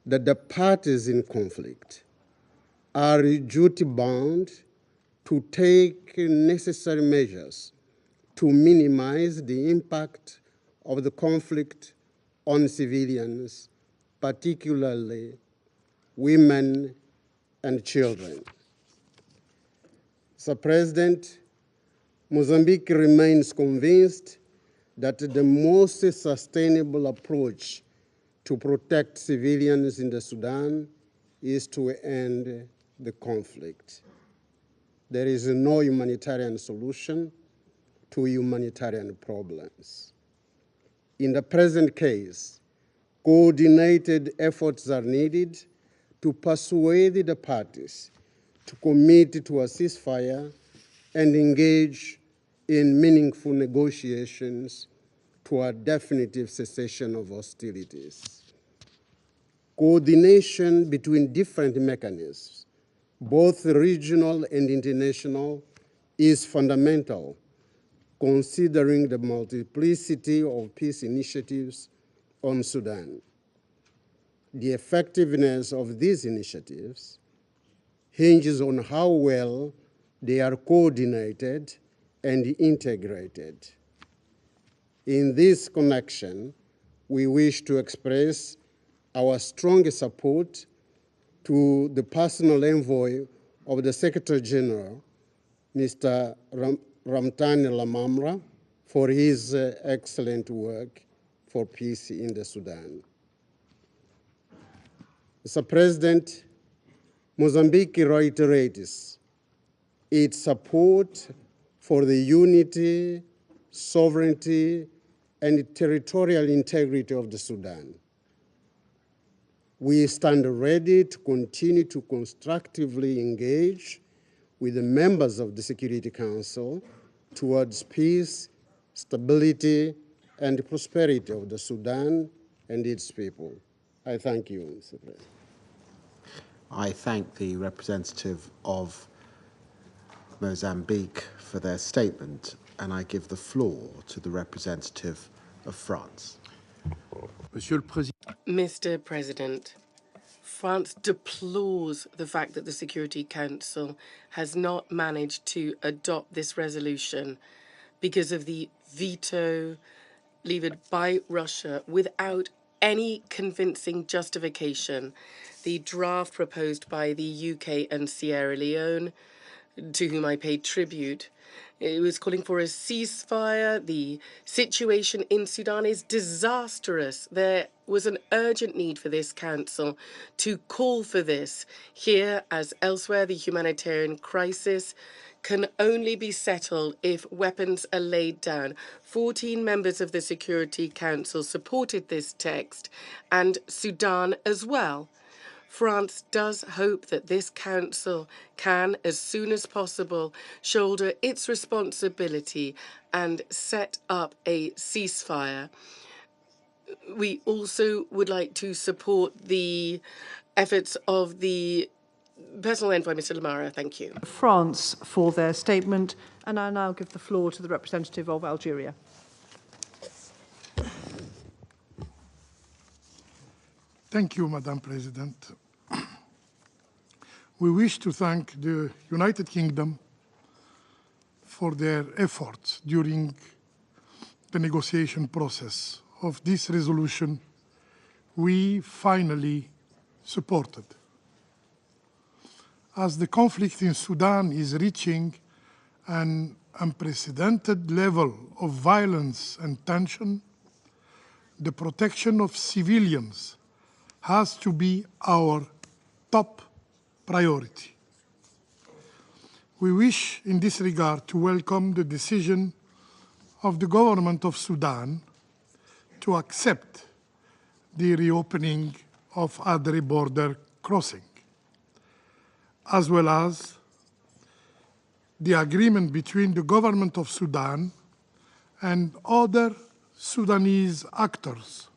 that the parties in conflict are duty-bound to take necessary measures to minimize the impact of the conflict on civilians, particularly women and children. Mr. President, Mozambique remains convinced that the most sustainable approach to protect civilians in the Sudan is to end the conflict. There is no humanitarian solution to humanitarian problems. In the present case, coordinated efforts are needed to persuade the parties to commit to a ceasefire and engage in meaningful negotiations to a definitive cessation of hostilities. Coordination between different mechanisms both regional and international, is fundamental, considering the multiplicity of peace initiatives on Sudan. The effectiveness of these initiatives hinges on how well they are coordinated and integrated. In this connection, we wish to express our strongest support to the personal envoy of the Secretary General, Mr. Ramtane Lamamra, for his excellent work for peace in the Sudan. Mr. President, Mozambique reiterates its support for the unity, sovereignty, and territorial integrity of the Sudan. We stand ready to continue to constructively engage with the members of the Security Council towards peace, stability, and prosperity of the Sudan and its people. I thank you, Mr. President. I thank the representative of Mozambique for their statement, and I give the floor to the representative of France. Mr. President, France deplores the fact that the Security Council has not managed to adopt this resolution because of the veto levied by Russia without any convincing justification. The draft proposed by the UK and Sierra Leone, to whom I paid tribute, it was calling for a ceasefire. The situation in Sudan is disastrous. There was an urgent need for this council to call for this. Here, as elsewhere, the humanitarian crisis can only be settled if weapons are laid down. 14 members of the Security Council supported this text, and Sudan as well. France does hope that this council can, as soon as possible, shoulder its responsibility and set up a ceasefire. We also would like to support the efforts of the personal envoy, Mr. Lamara. Thank you. France for their statement, and I now give the floor to the representative of Algeria. Thank you, Madam President. We wish to thank the United Kingdom for their efforts during the negotiation process of this resolution we finally supported. As the conflict in Sudan is reaching an unprecedented level of violence and tension, the protection of civilians has to be our top priority. We wish in this regard to welcome the decision of the government of Sudan to accept the reopening of Adre border crossing, as well as the agreement between the government of Sudan and other Sudanese actors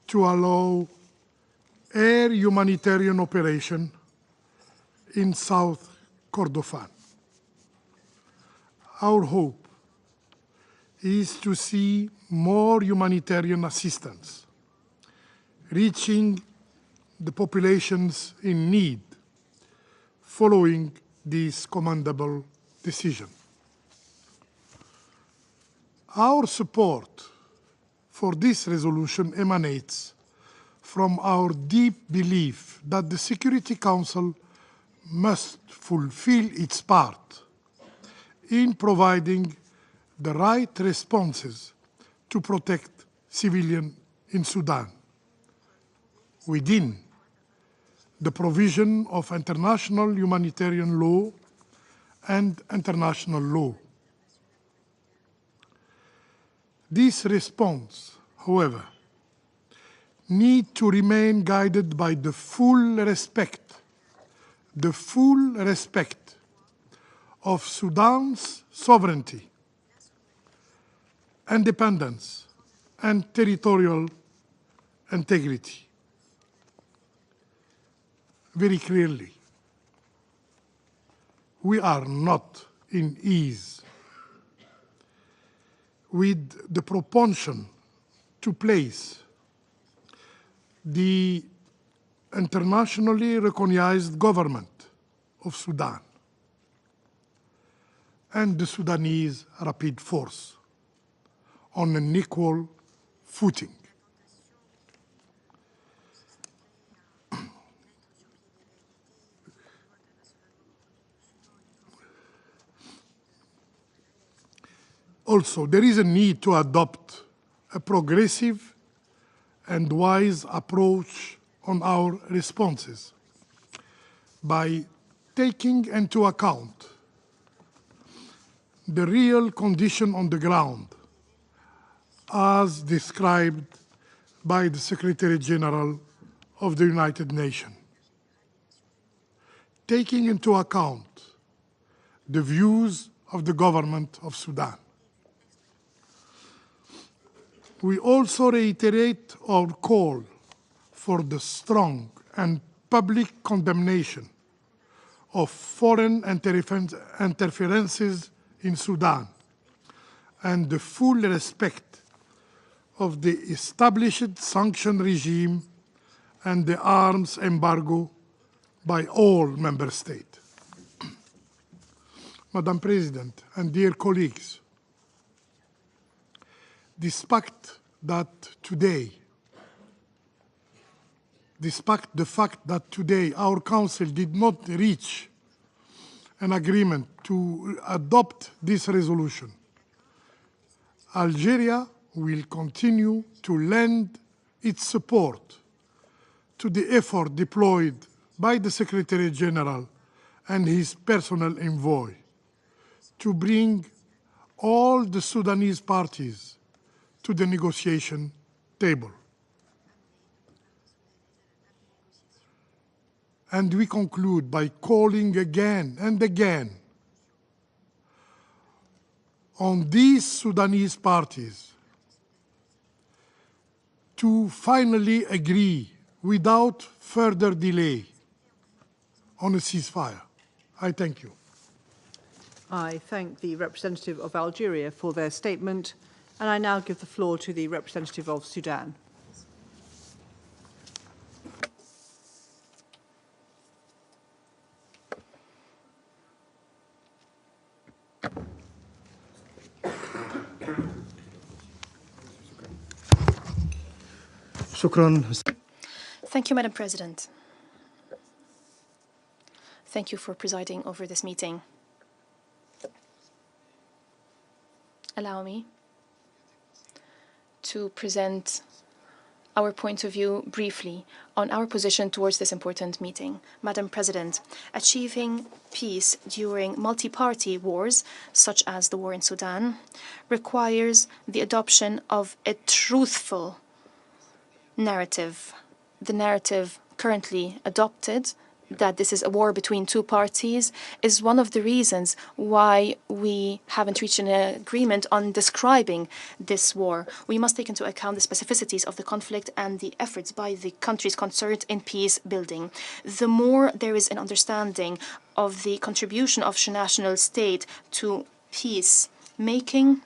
to allow air humanitarian operation in South Kordofan. Our hope is to see more humanitarian assistance reaching the populations in need following this commendable decision. Our support for this resolution emanates from our deep belief that the Security Council must fulfill its part in providing the right responses to protect civilians in Sudan within the provision of international humanitarian law and international law. This response, however, needs to remain guided by the full respect of Sudan's sovereignty, independence, and territorial integrity. Very clearly, we are not in ease with the propension to place the internationally recognized government of Sudan and the Sudanese Rapid Force on an equal footing. Also, there is a need to adopt a progressive and wise approach on our responses by taking into account the real condition on the ground as described by the Secretary General of the United Nations, taking into account the views of the government of Sudan. We also reiterate our call for the strong and public condemnation of foreign interferences in Sudan and the full respect of the established sanction regime and the arms embargo by all member states. Madam President and dear colleagues, despite the fact that today our Council did not reach an agreement to adopt this resolution, Algeria will continue to lend its support to the effort deployed by the Secretary General and his personal envoy to bring all the Sudanese parties to the negotiation table. And we conclude by calling again and again on these Sudanese parties to finally agree without further delay on a ceasefire. I thank you. I thank the representative of Algeria for their statement, and I now give the floor to the representative of Sudan. Thank you, Madam President. Thank you for presiding over this meeting. Allow me to present our point of view briefly on our position towards this important meeting. Madam President, achieving peace during multi-party wars, such as the war in Sudan, requires the adoption of a truthful narrative. The narrative currently adopted, that this is a war between two parties, is one of the reasons why we haven't reached an agreement on describing this war. We must take into account the specificities of the conflict and the efforts by the countries concerned in peace building. The more there is an understanding of the contribution of the national state to peace making,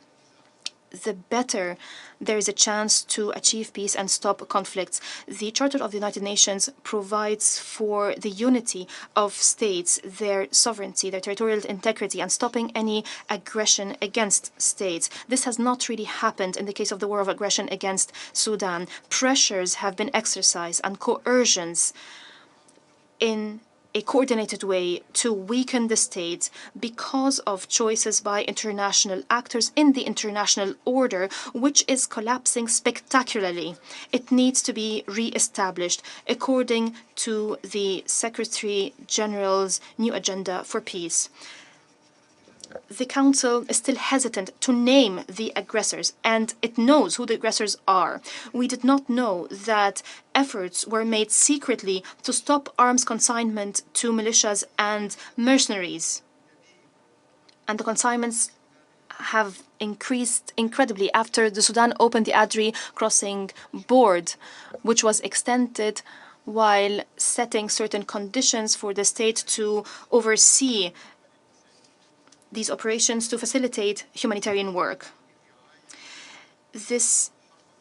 the better there is a chance to achieve peace and stop conflicts. The Charter of the United Nations provides for the unity of states, their sovereignty, their territorial integrity, and stopping any aggression against states. This has not really happened in the case of the war of aggression against Sudan. Pressures have been exercised and coercions in a coordinated way to weaken the state because of choices by international actors in the international order, which is collapsing spectacularly. It needs to be re-established according to the Secretary General's new agenda for peace. The Council is still hesitant to name the aggressors, and it knows who the aggressors are. We did not know that efforts were made secretly to stop arms consignment to militias and mercenaries. And the consignments have increased incredibly after the Sudan opened the Adri crossing board, which was extended while setting certain conditions for the state to oversee these operations to facilitate humanitarian work. This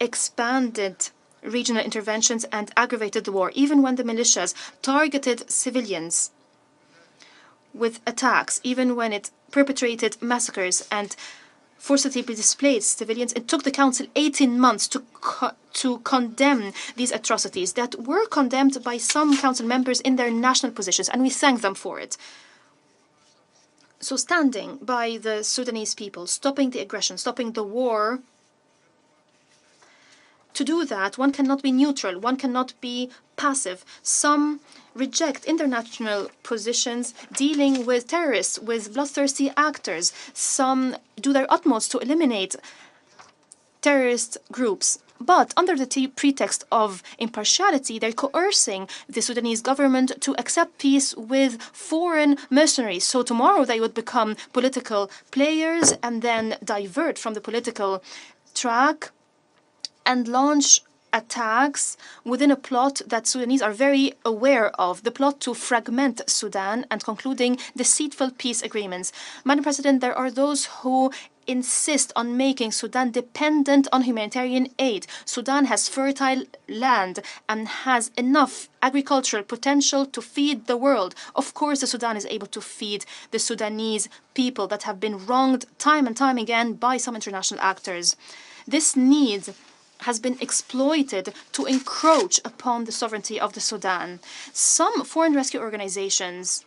expanded regional interventions and aggravated the war, even when the militias targeted civilians with attacks, even when it perpetrated massacres and forcibly displaced civilians. It took the Council 18 months to condemn these atrocities that were condemned by some Council members in their national positions, and we thank them for it. So standing by the Sudanese people, stopping the aggression, stopping the war, to do that, one cannot be neutral, one cannot be passive. Some reject international positions dealing with terrorists, with bloodthirsty actors. Some do their utmost to eliminate terrorist groups. But under the pretext of impartiality, they're coercing the Sudanese government to accept peace with foreign mercenaries. So tomorrow they would become political players and then divert from the political track and launch attacks within a plot that Sudanese are very aware of, the plot to fragment Sudan and concluding deceitful peace agreements. Madam President, there are those who insist on making Sudan dependent on humanitarian aid. Sudan has fertile land and has enough agricultural potential to feed the world. Of course, the Sudan is able to feed the Sudanese people that have been wronged time and time again by some international actors. This need has been exploited to encroach upon the sovereignty of the Sudan. Some foreign rescue organizations,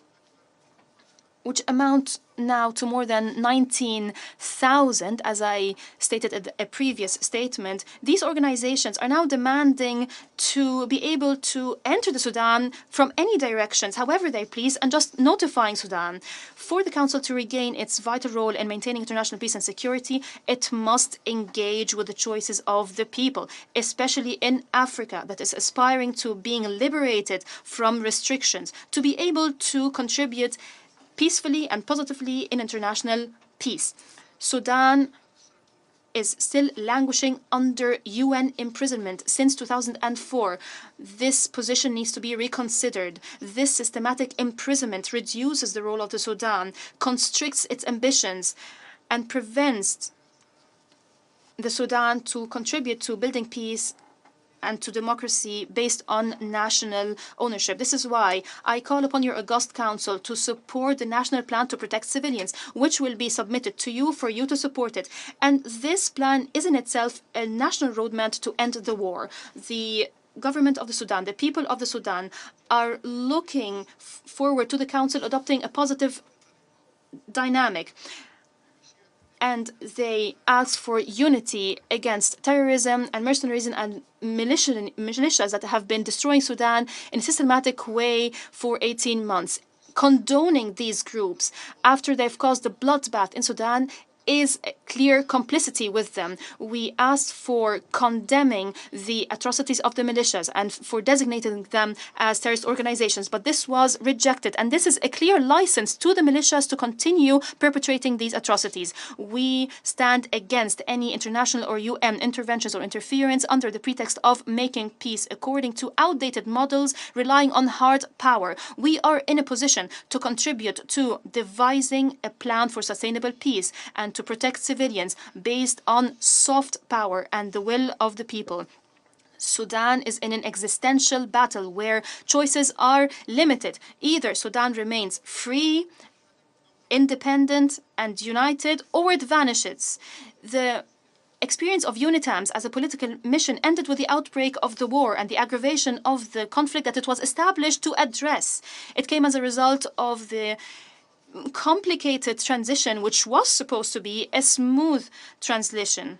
which amount now to more than 19,000, as I stated in a previous statement, these organizations are now demanding to be able to enter the Sudan from any directions, however they please, and just notifying Sudan. For the Council to regain its vital role in maintaining international peace and security, it must engage with the choices of the people, especially in Africa, that is aspiring to being liberated from restrictions, to be able to contribute peacefully and positively in international peace. Sudan is still languishing under UN imprisonment since 2004. This position needs to be reconsidered. This systematic imprisonment reduces the role of the Sudan, constricts its ambitions, and prevents the Sudan to contribute to building peace and to democracy based on national ownership. This is why I call upon your august council to support the national plan to protect civilians, which will be submitted to you for you to support it. And this plan is in itself a national roadmap to end the war. The government of the Sudan, the people of the Sudan, are looking forward to the council adopting a positive dynamic. And they ask for unity against terrorism and mercenarism and militias that have been destroying Sudan in a systematic way for 18 months. Condoning these groups after they've caused a bloodbath in Sudan is a clear complicity with them. We asked for condemning the atrocities of the militias and for designating them as terrorist organizations, but this was rejected. And this is a clear license to the militias to continue perpetrating these atrocities. We stand against any international or UN interventions or interference under the pretext of making peace according to outdated models relying on hard power. We are in a position to contribute to devising a plan for sustainable peace and to protect civilians based on soft power and the will of the people. Sudan is in an existential battle where choices are limited. Either Sudan remains free, independent, and united, or it vanishes. The experience of UNITAMS as a political mission ended with the outbreak of the war and the aggravation of the conflict that it was established to address. It came as a result of the complicated transition, which was supposed to be a smooth transition.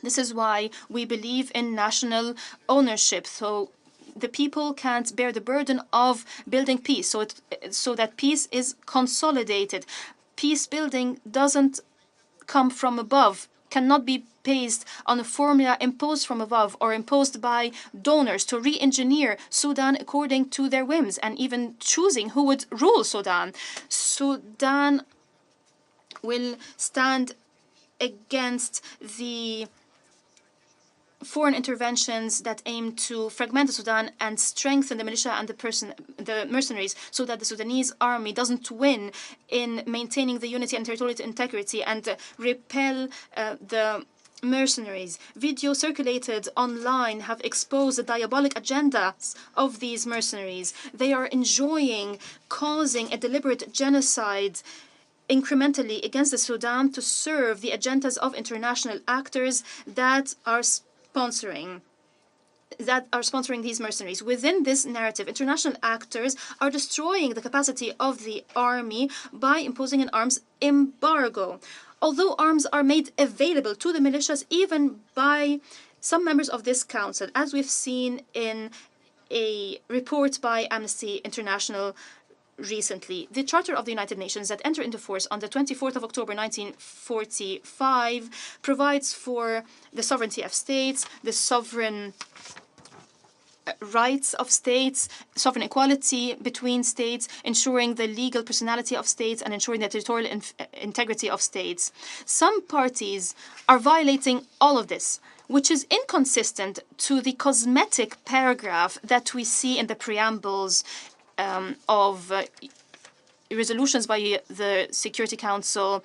This is why we believe in national ownership. So the people can't bear the burden of building peace, so that peace is consolidated. Peace building doesn't come from above, cannot be based on a formula imposed from above or imposed by donors to re-engineer Sudan according to their whims and even choosing who would rule Sudan. Sudan will stand against the foreign interventions that aim to fragment the Sudan and strengthen the militia and the mercenaries, so that the Sudanese army doesn't win in maintaining the unity and territorial integrity and repel the mercenaries. Videos circulated online have exposed the diabolic agendas of these mercenaries. They are enjoying causing a deliberate genocide incrementally against the Sudan to serve the agendas of international actors that are sponsoring these mercenaries. Within this narrative, international actors are destroying the capacity of the army by imposing an arms embargo. Although arms are made available to the militias, even by some members of this council, as we've seen in a report by Amnesty International recently. The Charter of the United Nations that entered into force on the 24th of October 1945 provides for the sovereignty of states, the sovereign rights of states, sovereign equality between states, ensuring the legal personality of states, and ensuring the territorial integrity of states. Some parties are violating all of this, which is inconsistent to the cosmetic paragraph that we see in the preambles of resolutions by the Security Council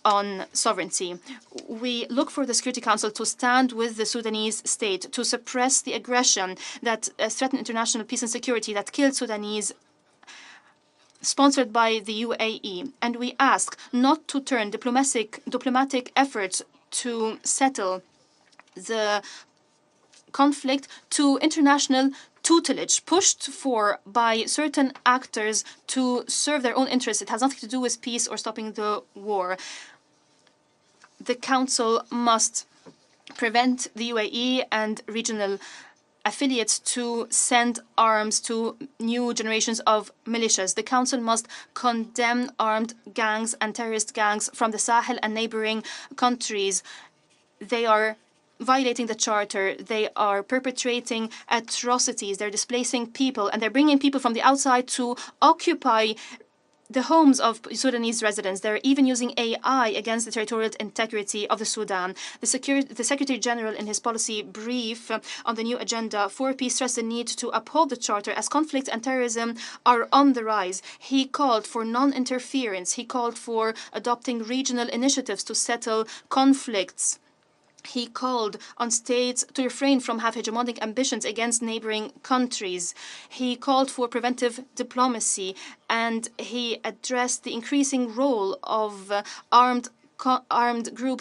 on sovereignty. We look for the Security Council to stand with the Sudanese state, to suppress the aggression that threatened international peace and security, that killed Sudanese, sponsored by the UAE. And we ask not to turn diplomatic efforts to settle the conflict to international tutelage pushed for by certain actors to serve their own interests. It has nothing to do with peace or stopping the war. The Council must prevent the UAE and regional affiliates to send arms to new generations of militias. The Council must condemn armed gangs and terrorist gangs from the Sahel and neighboring countries. They are violating the Charter. They are perpetrating atrocities. They're displacing people, and they're bringing people from the outside to occupy the homes of Sudanese residents. They're even using AI against the territorial integrity of the Sudan. The Secretary General, in his policy brief on the new agenda for peace, stressed the need to uphold the Charter as conflict and terrorism are on the rise. He called for non-interference. He called for adopting regional initiatives to settle conflicts. He called on states to refrain from having hegemonic ambitions against neighboring countries. He called for preventive diplomacy, and he addressed the increasing role of armed groups